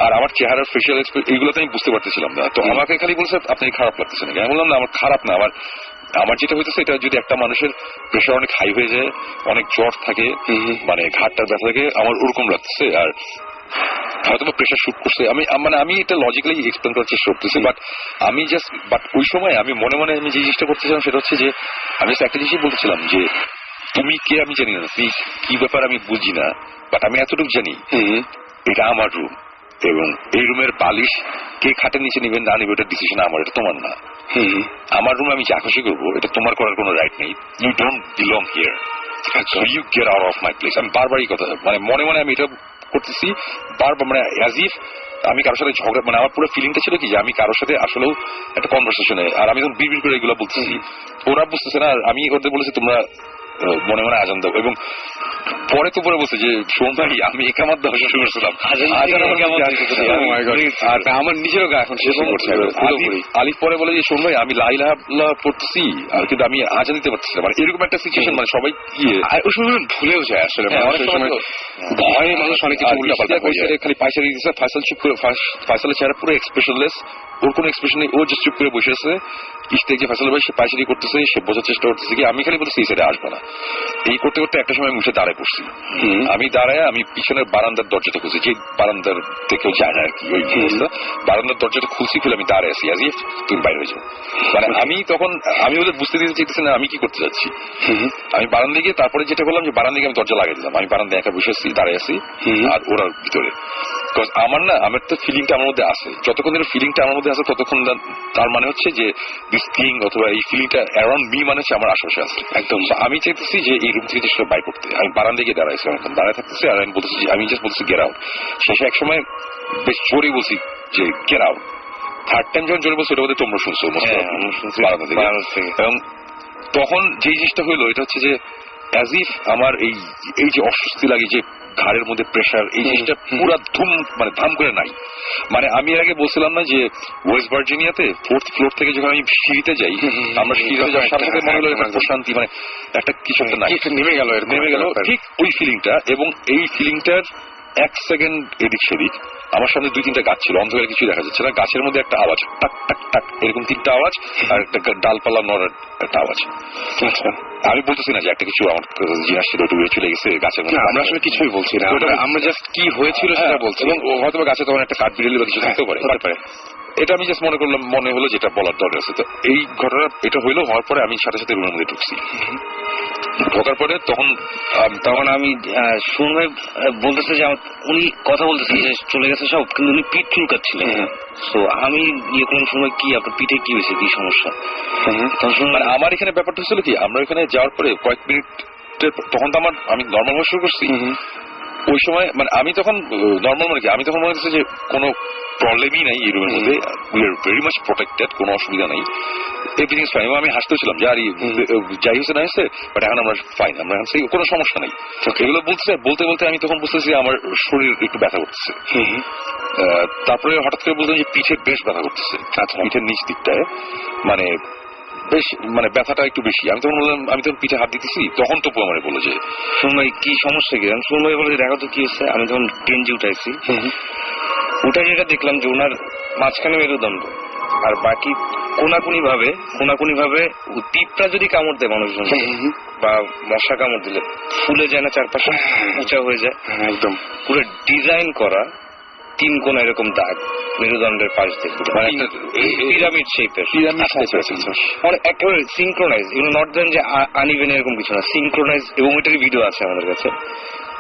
আর আমার চেহারার ফেশিয়াল এইগুলোতে আমি বুঝতে পারতেছিলাম না। তো আমাকে খালি বলছে আপনি খারাপ লাগতেছে নাকি? আমি বললাম না আমার খারাপ না, আমার যেটা হইতেছে এটা যদি একটা মানুষের প্রেশার অনেক হাই হয়ে যায়, অনেক জ্বর থাকে, মানে ঘাটটার ব্যথা থাকে, আমার ওরকম লাগতেছে। আর হয়তো প্রেশার শুট করছে, আমি এটা লজিক্যালি এক্সপ্লেন করার চেষ্টা করতেছি। বাট ওই সময় আমি মনে মনে আমি যে জিনিসটা করতেছিলাম সেটা হচ্ছে যে আমি একটা জিনিসই বলতেছিলাম যে তুমি কে আমি জানি না, তুমি কি ব্যাপার আমি বুঝি না, বাট আমি এতটুকু জানি এটা আমার রুম, এবং এই রুমের বালিশ কে খাটের নিচে নিবেন না নিবে ওটা ডিসিশন আমার, এটা তোমার না। আমার রুমে আমি যা খুশি করবো, এটা তোমার করার কোনো রাইট নেই। You don't belong here, so you get out of my place. আমি বারবারই কথা মানে মনে মনে আমি এটা করতেছি বারবার, মানে অ্যাজ ইফ আমি কারোর সাথে ঝগড়া, মানে আমার পুরো ফিলিংটা ছিল কি যে আমি কারোর সাথে আসলেও একটা কনভারসেশনে, আর আমি যখন বিড়বিড় করে এগুলো বলতেছি ওরা বুঝতেছে না। আমি ওদের বলেছি তোমরা মনে মনে আজান দাও, এবং পরে তো পরে বলছে যে শোন ভাই আমি একামাত দেওয়া শুরু করছিলাম, আমার নিজেরও গা এখন শেষ করছে। আলিফ পরে বলে যে শোন ভাই আমি লা ইলাহা ইল্লাল্লাহ পড়তেছি, আর কিন্তু আমি আজান দিতে পারতেছি না, মানে এরকম একটা সিচুয়েশন, মানে সবাই ওই সময় ভুলেও যায় আসলে। ভয়ে মানুষ অনেক কিছু উল্টাপাল্টা খালি পয়সা দিয়ে দিচ্ছে। ফাইসাল চুপ করে, ফাইসালের চেহারা পুরো এক্সপ্রেশনলেস, ওর কোনো এক্সপ্রেশন নেই, ও জাস্ট চুপ করে বসে আছে। ইস্তেক যে ফাইসাল ভাই সে পায়চারি করতেছে, সে বোঝার চেষ্টা করতেছে কি আমি খালি বলতেছি এই সাইডে আসবে না। এই করতে করতে একটা সময় মুছে দাঁড়ায় পড়ছি। আমি দাঁড়ায় আমি পিছনের বারান্দার দরজাটা খুলছি, যে বারান্দার থেকেও যায় না আর কি ওই অবস্থা। বারান্দার দরজাটা খুলছি, খুলে আমি দাঁড়ায় আছি আজ তুমি বাইরে হয়ে যাও। মানে আমি তখন আমি ওদের বুঝতে দিতে চাইতেছি না আমি কি করতে যাচ্ছি। আমি বারান্দায় গিয়ে তারপরে যেটা করলাম যে বারান্দায় আমি দরজা লাগাই দিলাম, আমি বারান্দায় একা বসে আছি, দাঁড়ায় আছি, আর ওরা ভিতরে। আমার তো ফিলিংটা আমার মধ্যে আছে, যতক্ষণ দিনের ফিলিংটা আমার মধ্যে আছে ততক্ষণ তার মানে হচ্ছে যে দিস থিং অথবা এই ফিলিংটা অ্যারাউন্ড মি মানে হচ্ছে আমার আশেপাশে আছে একদম। আমি চাইতেছি যে এই রুম থেকে জিনিসটা বাই করতে। আমি বারান্দায় গিয়ে দাঁড়াইছি, এখন দাঁড়ায় থাকতেছি, আর আমি বলতেছি আমি জাস্ট বলতেছি গেট আউট। শেষে এক সময় বেশ জোরে বলছি যে গেট আউট। থার্ড টাইম যখন জোরে বলছি ওটা বোধহয় তোমরা শুনছো বারান্দা থেকে। এবং তখন যে জিনিসটা হইলো এটা হচ্ছে যে অ্যাজ ইফ আমার এই যে অস্বস্তি লাগে, যে ঘাড়ের মধ্যে প্রেশার, এই জিনিসটা পুরো মানে ধাম করে নাই। মানে আমি এর আগে বলছিলাম না যে ওয়েস্ট ভার্জিনিয়াতে 4th ফ্লোর থেকে যখন আমি সিঁড়িতে যাই, আমরা সিঁড়িতে যাওয়ার সাথে সাথে মনে হলো একটা প্রশান্তি, মানে একটা কিছু একটা নাই, নেমে গেল ঠিক ওই ফিলিংটা। এবং এই ফিলিংটার 1 সেকেন্ড এদিক সেদিক, আমার সামনে 2-3টা গাছ ছিল, অন্ধকারে কিছু দেখা যাচ্ছে না, গাছের মধ্যে একটা আওয়াজ টাক টাক টাক এরকম 3টা আওয়াজ, আর একটা ডালপালা নড়ার একটা আওয়াজ। আমি বলতেছি না যে একটা কিছু আমার জিনিস ছিল ডুবে চলে গেছে গাছের মধ্যে, আমরা আসলে কিছুই বলছি না, আমরা জাস্ট কি হয়েছিল সেটা বলছি। এবং হয়তো গাছে তখন একটা কাঠ বিড়ালি বা কিছু থাকতেও পারে। এটা আমি জাস্ট মনে হলো যেটা বলার দরকার আছে। তো এই ঘটনা এটা হওয়ার পরে আমি সাথে সাথে রুমের মধ্যে ঢুকছি। ঢোকার পরে তখন আমি শুনে বলতেছে যে উনি কথা বলতেছে যে চলে গেছে সব, কিন্তু উনি পিঠ চুলকাচ্ছিলেন। তো আমি ইয়ে করলাম সময় কি আপনার পিঠে কি হয়েছে, কি সমস্যা? তখন শুনলাম আমার এখানে ব্যাপারটা হচ্ছিল কি, আমরা এখানে যাওয়ার পরে কয়েক মিনিট তখন তো আমি নর্মাল ভাবে শুরু করছি। ওই সময় মানে আমি তখন নর্মাল মানে কি আমি তখন মনে হচ্ছে যে কোনো প্রবলেমই নাই এই রুমের মধ্যে, we are very much protected, কোনো অসুবিধা নাই, এভরিথিং ইজ ফাইন। আমি হাসতেছিলাম যে আর যাই হয়েছে না হয়েছে, বাট এখন আমরা ফাইন, আমরা এখন সেই কোনো সমস্যা নেই। এগুলো বলতে বলতে আমি তখন বুঝতেছি আমার শরীর একটু ব্যথা করতেছে। তারপরে হঠাৎ করে বলতাম যে পিঠে বেশ ব্যথা করতেছে, পিঠের নিচ দিকটায় মানে বেশ মানে ব্যথাটা একটু বেশি। আমি তখন বললাম, আমি তখন পিঠে হাত দিতেছি, তখন তপু আমার বললো যে সুরমাই কি সমস্যা কি? আমি সুরমাই বলে যে দেখো তো কি হচ্ছে। আমি তখন টেনজি উঠাইছি, উঠে যেটা দেখলাম যে ওনার মাঝখানে মেরুদণ্ড আর বাকি কোনাকুনি ভাবে টিপটা যদি কামড় দেয় মানুষজন বা মশা কামড় দিলে ফুলে যায় না, চারপাশে উঁচা হয়ে যায়, একদম পুরো ডিজাইন করা 3 কোণা এরকম দাগ মেরুদণ্ডের পাশ দিয়ে, পিরামিড শেপের, মানে একেবারে সিনক্রোনাইজ। এগুলো নট দেন যে আনইভেন এরকম কিছু না, সিনক্রোনাইজ। এবং ওইটারই ভিডিও আছে আমাদের কাছে,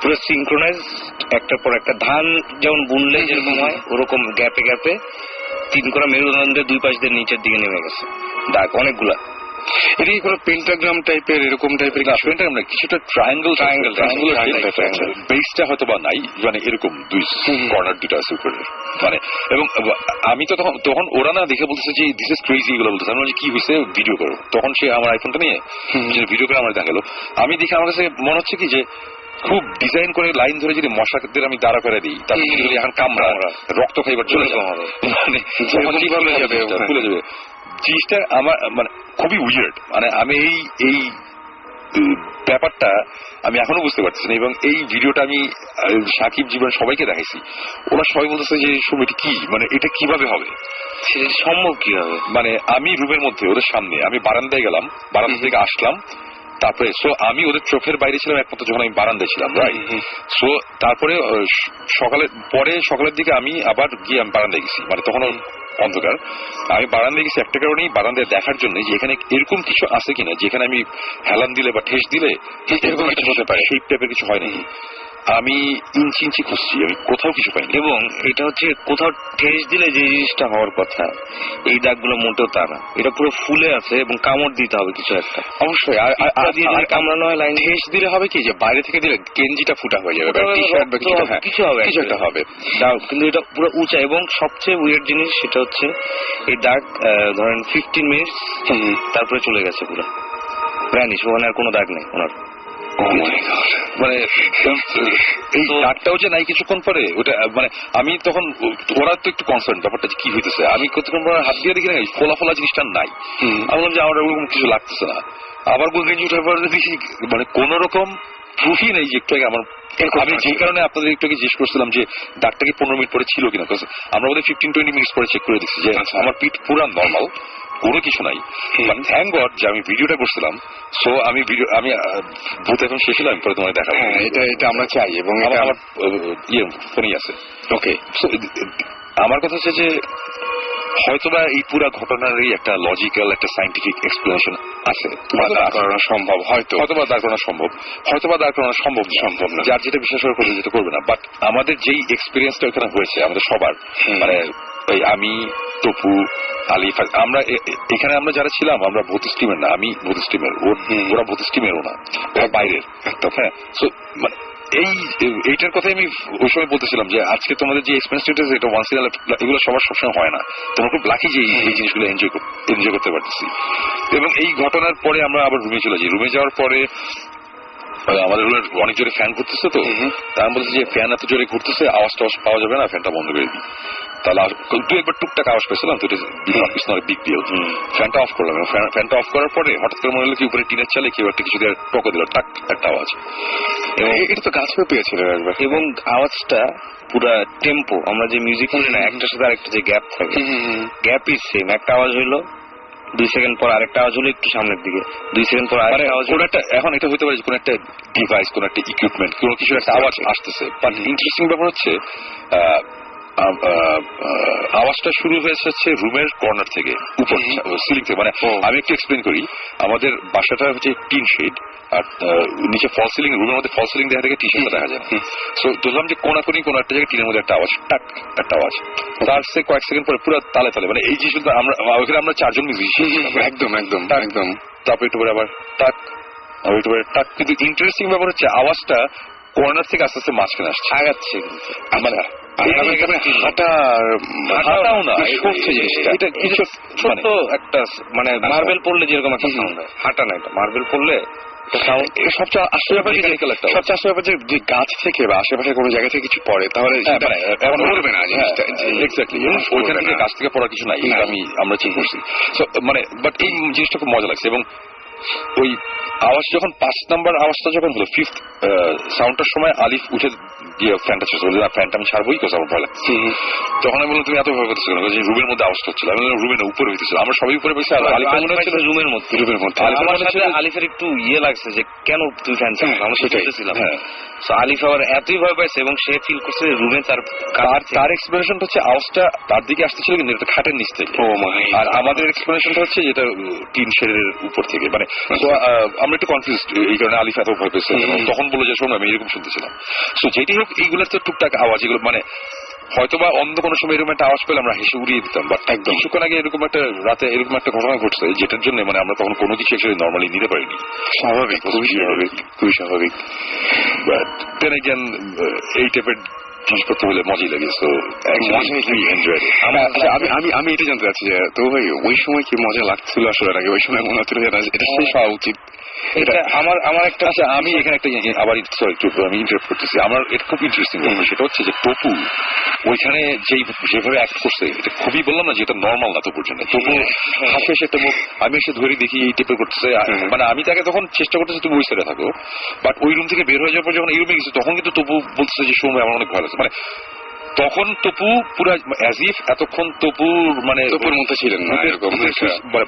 পুরো সিনক্রোনাইজ, একটার পর একটা। ধান যেমন বুনলে যেরকম হয় ওরকম গ্যাপে গ্যাপে 3 কোণা মেরুদণ্ডের 2 পাশ দিয়ে নিচের দিকে নেমে গেছে দাগ অনেকগুলা। এটা কি কোনো পেন্টাগ্রাম টাইপের এরকম টাইপের? পেন্টাগ্রাম না, কিছুটা ট্রায়াঙ্গেল বেসটা হয়তো বা নাই, মানে এরকম 2 কর্নার 2টা আছে উপরে মানে। এবং আমি তো তখন ওরা না দেখে বলতেছে যে দিস ইজ ক্রেজি, এগুলো বলতেছে। আমি কি হয়েছে ভিডিও করো, তখন সে আমার আইফোনটা নিয়ে ভিডিও করে আমার দেখালো। আমি দেখে আমার কাছে মনে হচ্ছে কি যে খুব ডিজাইন করে লাইন ধরে যদি মশাদের আমি দাঁড়া করে দিই, তারপরে এখন কামড়া রক্ত খাইবার চলে যাবে, মানে খুলে যাবে জিনিসটা আমার মানে খুবই উইয়ার্ড। মানে আমি এই ব্যাপারটা আমি এখনো বুঝতে পারছি না। এবং এই ভিডিওটা আমি সাকিব, জীবন সবাইকে দেখাইছি, ওরা সবাই বলতেছে যে সময়টি কি, মানে এটা কিভাবে হবে, সেটা সম্ভব কিভাবে। মানে আমি রুমের মধ্যে ওদের সামনে, আমি বারান্দায় গেলাম, বারান্দা থেকে আসলাম, তারপরে সো আমি ওদের চোখের বাইরে ছিলাম একমাত্র যখন আমি বারান্দায় ছিলাম, রাইট। সো তারপরে সকালের দিকে আমি আবার গিয়ে আমি বারান্দায় গেছি, মানে তখন অন্ধকার। আমি বারান্দায় গেছি একটা কারণেই, বারান্দায় দেখার জন্য যে এখানে এরকম কিছু আছে কিনা যেখানে আমি হেলান দিলে বা ঠেস দিলে এরকম একটা হতে পারে, সেই টাইপের কিছু হয় নাকি। আমি ইঞ্চি খুঁজছি, আমি কোথাও কিছু পাইনি। এবং এটা হচ্ছে কোথাও ঠেস দিলে যে জিনিসটা হওয়ার কথা, এই দাগগুলো মোটেও তা না, এটা পুরো ফুলে আছে এবং কামড় দিতে হবে কিছু একটা অবশ্যই। আর কামড়ানো হয় লাইন ঠেস দিলে হবে কি যে বাইরে থেকে দিলে গেঞ্জিটা ফুটা হয়ে যাবে, কিছু হবে, কিছু একটা হবে। কিন্তু এটা পুরো উঁচা। এবং সবচেয়ে উইয়ার্ড জিনিস সেটা হচ্ছে এই দাগ ধরেন 15 মিনিট তারপরে চলে গেছে পুরো ভ্যানিশ, ওখানে আর কোনো দাগ নেই ওনার। মানে এই দাগটাও যে নাই কিছুক্ষণ পরে ওটা, মানে আমি তখন ওরা তো একটু কনসার্ন ব্যাপারটা কি হইতেছে। আমি কতক্ষণ পরে হাত দিয়ে দেখি না ফোলা ফোলা জিনিসটা নাই। আমি বললাম যে আমার ওরকম কিছু লাগতেছে না। আবার গেঞ্জি উঠার পরে দেখি মানে কোন রকম প্রুফই নেই যে একটু আগে আমার, আমি যে কারণে আপনাদের একটু আগে জিজ্ঞেস করছিলাম যে দাগটা কি 15 মিনিট পরে ছিল কিনা, আমরা ওদের 15-20 মিনিট পরে চেক করে দেখছি যে আমার পিঠ পুরো নর্মাল, কোনো কিছু নাই। বাট থ্যাংক গড যে আমি ভিডিওটা করছিলাম। সো আমি ভূত এখন শেষ হলাম, পরে তোমায় দেখাবো। এটা আমরা চাই, এবং আমার ফোনেই আছে। ওকে, আমার কথা হচ্ছে যে হয়তোবা এই পুরা ঘটনারই একটা লজিক্যাল, একটা সাইন্টিফিক এক্সপ্লেনেশন আছে, দাঁড় করানো সম্ভব, হয়তোবা দাঁড় করানো সম্ভব না, যার যেটা বিশ্বাস করে যেটা করবে না। বাট আমাদের যেই এক্সপিরিয়েন্সটা ওখানে হয়েছে আমাদের সবার, মানে আমি, তপু, আলিফ, আমরা এখানে আমরা যারা ছিলাম আমরা ভূত স্টিমের না, আমি ভূত স্টিমের, ওরা ভূত স্টিমেরও না, ওরা বাইরের একদম। হ্যাঁ, সো মানে এইটার কথাই আমি ওই সময় বলতেছিলাম যে আজকে তোমাদের যে এক্সপেরিয়েন্সটা এটা ওয়ান্স ইন, এগুলো সবার সবসময় হয় না। তোমরা খুব লাকি যে এই জিনিসগুলো এনজয় করতে পারতেছি। এবং এই ঘটনার পরে আমরা আবার রুমে চলে যাই। রুমে যাওয়ার পরে আমাদের রুমের অনেক জোরে ফ্যান ঘুরতেছে, তো আমি বলছি যে ফ্যান এত জোরে ঘুরতেছে, আওয়াজ টাওয়াজ পাওয়া যাবে না, ফ্যানটা বন্ধ করে দিই। তাহলে একবার টুকটাক আওয়াজ পেয়েছিলাম, তো বিগ ডিল। ফ্যানটা অফ করলাম, ফ্যানটা অফ করার পরে হঠাৎ করে মনে হলো কি উপরে টিনের চালে কেউ একটা কিছু দিয়ে টকে দিল, টাক একটা আওয়াজ। এবং এটা তো গাছ পেয়েছিল একবার। এবং আওয়াজটা পুরা টেম্পো, আমরা যে মিউজিক শুনি না একটার সাথে আরেকটা যে গ্যাপ থাকে, গ্যাপ ইজ সেম। একটা আওয়াজ হইলো, 2 সেকেন্ড পর আরেকটা আওয়াজ হলো একটু সামনের দিকে, 2 সেকেন্ড পর আরেকটা আওয়াজ। এখন এটা হতে পারে কোন একটা ডিভাইস, কোন একটা ইকুইপমেন্ট, কোন কিছু একটা আওয়াজ আসতেছে। বাট ইন্টারেস্টিং ব্যাপার হচ্ছে আওয়াজটা শুরু হয়েছে রুমের কর্নার থেকে, উপর সিলিং থেকে। মানে আমি একটু এক্সপ্লেন করি, আমাদের বাসাটা হচ্ছে টিন শেড, আর নিচে ফল সিলিং, রুমের মধ্যে ফল সিলিং দেখা থেকে টি শার্টটা দেখা যায়। সো ধরলাম যে কোনাকুনি কোন একটা জায়গায় টিনের মধ্যে একটা আওয়াজ, টাক একটা আওয়াজ, তার সে কয়েক সেকেন্ড পরে পুরো তালে তালে, মানে এই জিনিসটা আমরা ওইখানে আমরা 4 জন মিউজিশিয়ান, একদম। তারপর একটু পরে আবার টাক টাক, কিন্তু ইন্টারেস্টিং ব্যাপার হচ্ছে আওয়াজটা কর্নার থেকে আস্তে আস্তে মাঝখানে আসছে, আগাচ্ছে। মানে হাঁটাও না, করছে জিনিসটা, এটা কিছু ছোট্ট একটা মানে মার্বেল পড়লে যেরকম একটা সাউন্ড হয়, হাঁটা না, এটা মার্বেল পড়লে সবচেয়ে আশ্চর্য যে গাছ থেকে বা আশেপাশে কোনো জায়গা থেকে কিছু পড়ে তাহলে পড়বে না জিনিসটা, এক্স্যাক্টলি। ওইখান থেকে গাছ থেকে পড়ার কিছু নাই, আমরা ঠিক করছি। মানে বাট এই জিনিসটা খুব মজা লাগছে। এবং ওই আওয়াজ যখন 5 নাম্বার আওয়াজটা যখন হলো, 5th সাউন্ডটার সময় আলিফ উঠে গিয়ে ফ্যানটা ছেড়ে বলল, ফ্যানটা আমি ছাড়বোই, কোথাও আমার ভয় লাগছে। তখন আমি বললাম তুমি এত ভয় করতেছিল যে রুমের মধ্যে আওয়াজটা হচ্ছিল। আমি বললাম রুমের উপরে হইতেছিল, আমরা সবাই উপরে বসে, আলিফ মনে হচ্ছিল রুমের মধ্যে। আলিফের একটু ইয়ে লাগছে যে কেন তুই ফ্যান চালাস, আমরা সেটাইছিলাম। আলিফ আবার এতই ভয় পাইছে এবং সে ফিল করছে রুমে তার এক্সপ্লেনেশনটা হচ্ছে আওয়াজটা তার দিকে আসতেছিল কিন্তু এটা খাটের নিচ থেকে, আর আমাদের এক্সপ্লেনেশনটা হচ্ছে যেটা টিন শেডের উপর থেকে। মানে আমরা একটু কনফিউজ, এই কারণে আলিফ এত ভয় পেয়েছে। তখন বলে যে শোনো আমি এরকম শুনতেছিলাম। সো যেটি হোক, এইগুলোর তো টুকটাক আওয়াজ, এগুলো মানে হয়তোবা অন্য কোনো সময় এরকম একটা আওয়াজ পেলে আমরা হেসে উড়িয়ে দিতাম, বাট একদম কিছুক্ষণ আগে এরকম একটা রাতে এরকম একটা ঘটনা ঘটছে যেটার জন্য মানে আমরা তখন কোনো কিছু অ্যাকচুয়ালি নর্মালি নিতে পারিনি। স্বাভাবিক, খুবই স্বাভাবিক। বাট দেন এগেন এই টাইপের জিনিসপত্র হলে মজাই লাগে। সো আমি এটা জানতে চাচ্ছি যে তো ভাই ওই সময় কি মজা লাগছিল আসলে, আগে ওই সময় মনে হচ্ছিল যে এটা শেষ হওয়া উচিত। এটা আমার একটা, আচ্ছা আমি এখানে একটা আবার আমি ইন্টারাপ্ট করতেছি, আমার এটা খুব ইন্টারেস্টিং। সেটা হচ্ছে যে টপু ওইখানে যেভাবে অ্যাক্ট করছে, এটা খুবই বললাম না যে এটা নর্মাল না তপুর জন্য। তবু হাসি এসে একটা মুখ, আমি এসে ধরে দেখি এই টাইপের করতেছে। মানে আমি তাকে তখন চেষ্টা করতেছি তুমি ওই সাইডে থাকো, বাট ওই রুম থেকে বের হয়ে যাওয়ার পর যখন এই রুমে গেছে তখন কিন্তু তপু বলতেছে যে সময় আমার অনেক ভালো লাগছে। মানে তখন তপু পুরো অ্যাজ ইফ এতক্ষণ তপুর মানে তপুর মধ্যে ছিলেন না, এরকম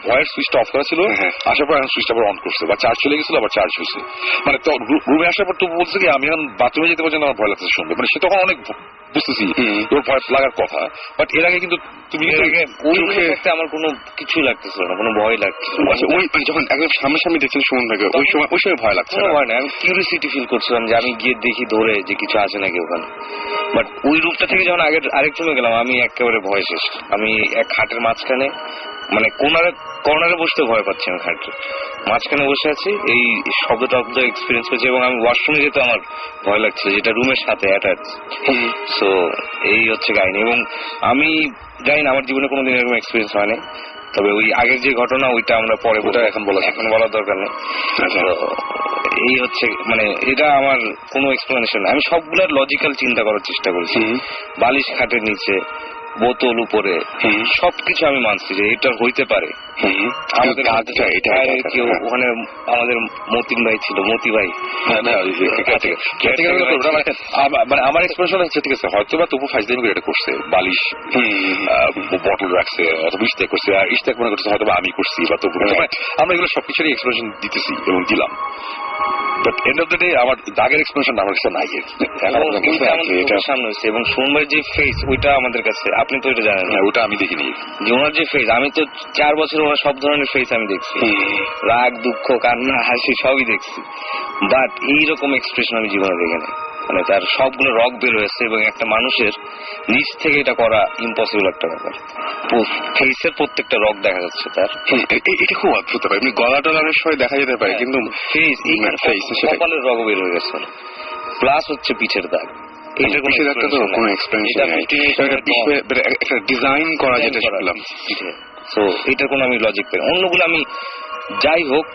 ভয়ের সুইচটা অফ করা ছিল, আসার পর এখন সুইচটা আবার অন করছে, বা চার্জ চলে গেছিল আবার চার্জ হয়েছে। মানে রুমে আসার পর তপু বলছে কি আমি এখন বাথরুমে যেতে পারছি না, আমার ভয় লাগছে শুনবে। মানে সে তখন অনেক বুঝতেছি তোর ভয় লাগার কথা, বাট এর আগে কিন্তু তুমি আমার কোনো কিছু লাগতেছিল না, কোনো ভয় লাগছিল। আচ্ছা ওই যখন একদম সামনে দেখছেন সুমনটাকে, ওই সময় ভয় লাগছে? ভয় না, আমি কিউরিয়াসিটি ফিল করছিলাম যে আমি গিয়ে দেখি ধরে যে কিছু আছে নাকি ওখানে। বাট ওই রূপটা থেকে যখন আরেক রুমে গেলাম আমি একেবারে ভয় শেষ। আমি এক খাটের মাঝখানে, মানে কর্নারে বসতে ভয় পাচ্ছি, আমি খাটের মাঝখানে বসে আছি, এই শব্দটা এক্সপিরিয়েন্স করছি এবং আমি ওয়াশরুমে যেতে আমার ভয় লাগছে, যেটা রুমের সাথে অ্যাটাচ। সো এই হচ্ছে কাহিনী। এবং আমি জানি না, আমার জীবনে কোনোদিন এরকম এক্সপিরিয়েন্স হয়নি, তবে ওই আগের যে ঘটনা ওইটা আমরা পরে এখন বলার দরকার নেই। এই হচ্ছে মানে এটা আমার কোনো এক্সপ্লেনেশন, আমি সবগুলার লজিক্যাল চিন্তা করার চেষ্টা করেছি। বালিশ খাটের নিচে, বোতল উপরে, সবকিছু আমি মানছি যে এটা হইতে পারে। আমাদের কেউ ওখানে আমাদের মতিন ভাই ছিল, মতি ভাই, মানে আমার এক্সপ্রেশন হচ্ছে ঠিক আছে হয়তো বা তবু ফাইজলামি করে এটা করছে, বালিশ বটল রাখছে অথবা ইস্তেক করছে, আর ইস্তেক মনে করছে হয়তো আমি করছি বা তবু, আমরা এগুলো সবকিছুরই এক্সপ্রেশন দিতেছি এবং দিলাম। But end of the day আমার দাগের এক্সপ্রেশন আমার কাছে নাই। সামনে হয়েছে এবং সোমবার যে ফেস ওইটা আমাদের কাছে, আপনি তো এটা জানেন না, ওটা আমি দেখিনি। যে ওনার যে ফেস, আমি তো 4 বছর ওনার সব ধরনের ফেস আমি দেখছি, রাগ, দুঃখ, কান্না, হাসি সবই দেখছি, বাট এইরকম এক্সপ্রেশন আমি জীবনে দেখিনি। মানে তার সবগুলো রগ বের হয়েছে এবং একটা মানুষের নিচ থেকে এটা করা ইম্পসিবল একটা ব্যাপার। ফেসের প্রত্যেকটা রগ দেখা যাচ্ছে তার, এটা খুব অদ্ভুত। এমনি গলা টলার সময় দেখা যেতে পারে, কিন্তু কপালের রগ বের হয়ে গেছে, প্লাস হচ্ছে পিঠের দাগ। এটার কোনো ডিজাইন করা যেটা শিখলাম পিঠে। তো এটার কোনো আমি লজিক পাই, অন্যগুলো আমি যাই হোক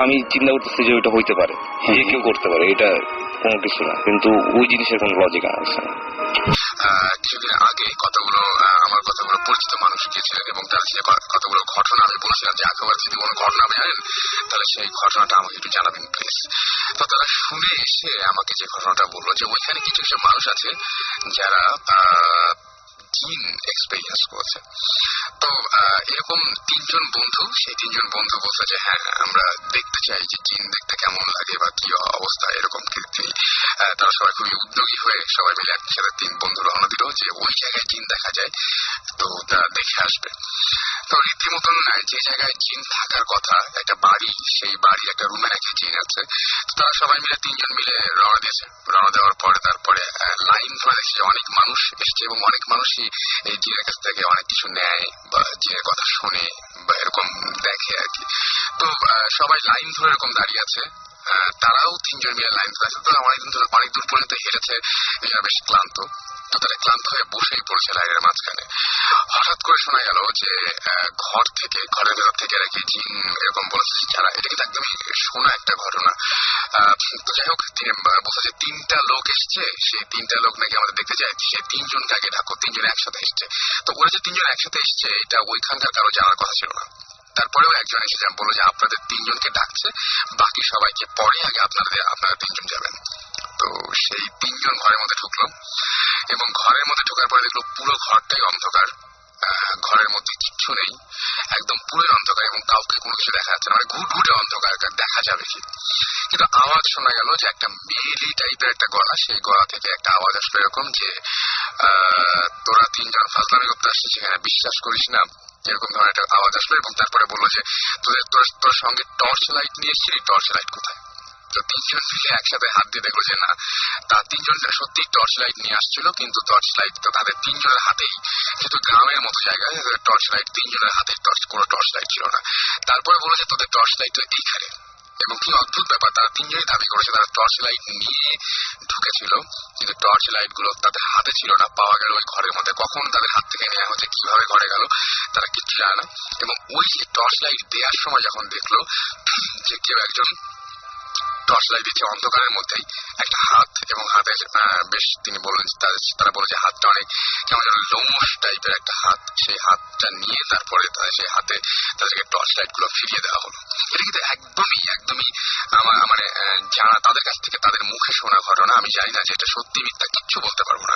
আমি চিন্তা করতেছি যে ওইটা হইতে পারে, যে কেউ করতে পারে, এটা কোনো কিছু না, কিন্তু ওই জিনিসের কোনো লজিক আমার কাছে না। কিছুদিন আগে আমার কতগুলো পরিচিত মানুষ গিয়েছিলেন এবং তার যে কতগুলো ঘটনা আমি বলছিলাম যে একেবারে যদি কোনো ঘটনা আপনি জানেন তাহলে সেই ঘটনাটা আমাকে একটু জানাবেন প্লিজ। তো তারা শুনে এসে আমাকে যে ঘটনাটা বললো যে ওইখানে কিছু কিছু মানুষ আছে যারা জিন এক্সপেরিয়েন্স করেছে। তো এরকম 3 জন বন্ধু, সেই 3 জন বন্ধু বলছে যে হ্যাঁ আমরা দেখতে চাই যে জিন দেখতে কেমন লাগে বা কি অবস্থা, এরকম তারা সবাই খুবই উদ্যোগী হয়ে সবাই মিলে একসাথে 3 বন্ধু রওনা দিল যে ওই জায়গায় জিন দেখা যায়, তো তারা দেখে আসবে। তো রীতিমতন যে জায়গায় জিন থাকার কথা, একটা বাড়ি, সেই বাড়ি একটা রুমে নাকি জিন আছে। তো তারা সবাই মিলে 3 জন মিলে রওনা দিয়েছে। রওনা দেওয়ার পরে তারপরে লাইন ধরে দেখছি অনেক মানুষ এসছে এবং অনেক মানুষই এই জিনের কাছ থেকে অনেক কিছু নেয় বা জিনের কথা শুনে বা এরকম দেখে আর কি। তো সবাই লাইন ধরে এরকম দাঁড়িয়ে আছে তারাও তিনজন মিলে লাইন ধরে আছে। তো অনেক দূর পর্যন্ত হেঁটেছে, এরা বেশ ক্লান্ত। তো তারা ক্লান্ত হয়ে বসেই পড়েছে লাইনের মাঝখানে। হঠাৎ করে শোনা গেল যে ঘরের ভেতর থেকে আর কি জিন এরকম বলেছে যারা, এটা কিন্তু একদমই শোনা একটা ঘটনা। তো যাই হোক, বলছে যে 3টা লোক এসছে, সেই 3টা লোক নাকি আমাদের দেখতে যায়, সে 3জনকে আগে ডাকো, 3জন একসাথে এসছে। তো ওরা যে 3জন একসাথে এসছে এটা ওইখানকার কারো জানার কথা ছিল না। তারপরেও একজন এসে বললো যে আপনাদের 3জনকে ডাকছে, বাকি সবাইকে পরে, আগে আপনারা 3জন যাবেন। তো সেই 3জন ঘরের মধ্যে ঢুকলো এবং ঘরের মধ্যে ঢোকার পরে দেখলো পুরো ঘরটাই অন্ধকার। ঘরের মধ্যে কিচ্ছু নেই, একদম পুরোই অন্ধকার এবং কাউকে কোনো কিছু দেখা যাচ্ছে না, মানে ঘুটঘুটে অন্ধকার, দেখা যাবে কি। কিন্তু আওয়াজ শোনা গেল যে একটা মেয়েলি টাইপের একটা গলা, সেই গলা থেকে একটা আওয়াজ আসলো এরকম যে তোরা 3জন ফাজলামি করতে আসছিস, সেখানে বিশ্বাস করিস না, এরকম ধরনের একটা আওয়াজ আসলো। এবং তারপরে বললো যে তোর সঙ্গে টর্চ লাইট নিয়ে এসছিলি, টর্চ লাইট কোথায়? তো 3জন মিলে একসাথে হাত দিয়ে দেখলো যে না, তার 3জন সত্যি টর্চ লাইট নিয়ে আসছিল, কিন্তু টর্চ লাইট তো তাদের 3জনের হাতেই, যেহেতু গ্রামের মতো জায়গায় টর্চ লাইট 3জনের হাতেই, কোনো টর্চ লাইট ছিল না। তারপরে বলো যে তোদের টর্চ লাইট তো এইখানে। এবং কি অদ্ভুত ব্যাপার, তারা 3জনই দাবি করেছে তারা টর্চ লাইট নিয়ে ঢুকেছিল, কিন্তু টর্চ লাইট গুলো তাদের হাতে ছিল না, পাওয়া গেল ওই ঘরের মধ্যে। কখন তাদের হাত থেকে নেওয়া হচ্ছে, কিভাবে ঘরে গেল, তারা কিচ্ছু জানে না। এবং ওই টর্চ লাইট দেওয়ার সময় যখন দেখলো যে কেউ একজন টর্চ লাইট দিচ্ছে অন্ধকারের মধ্যেই একটা হাত, এবং হাতে বেশ, তিনি বললেন, তারা বলে যে হাতটা অনেক কেমন যেন লোমশ টাইপের একটা হাত, সেই হাতটা নিয়ে তারপরে সেই হাতে তাদেরকে টর্চ লাইট গুলো ফিরিয়ে দেওয়া হলো। এটা কিন্তু একদমই মানে জানা, তাদের কাছ থেকে, তাদের মুখে শোনা ঘটনা। আমি জানি না যে এটা সত্যি মিথ্যা, কিচ্ছু বলতে পারবো না।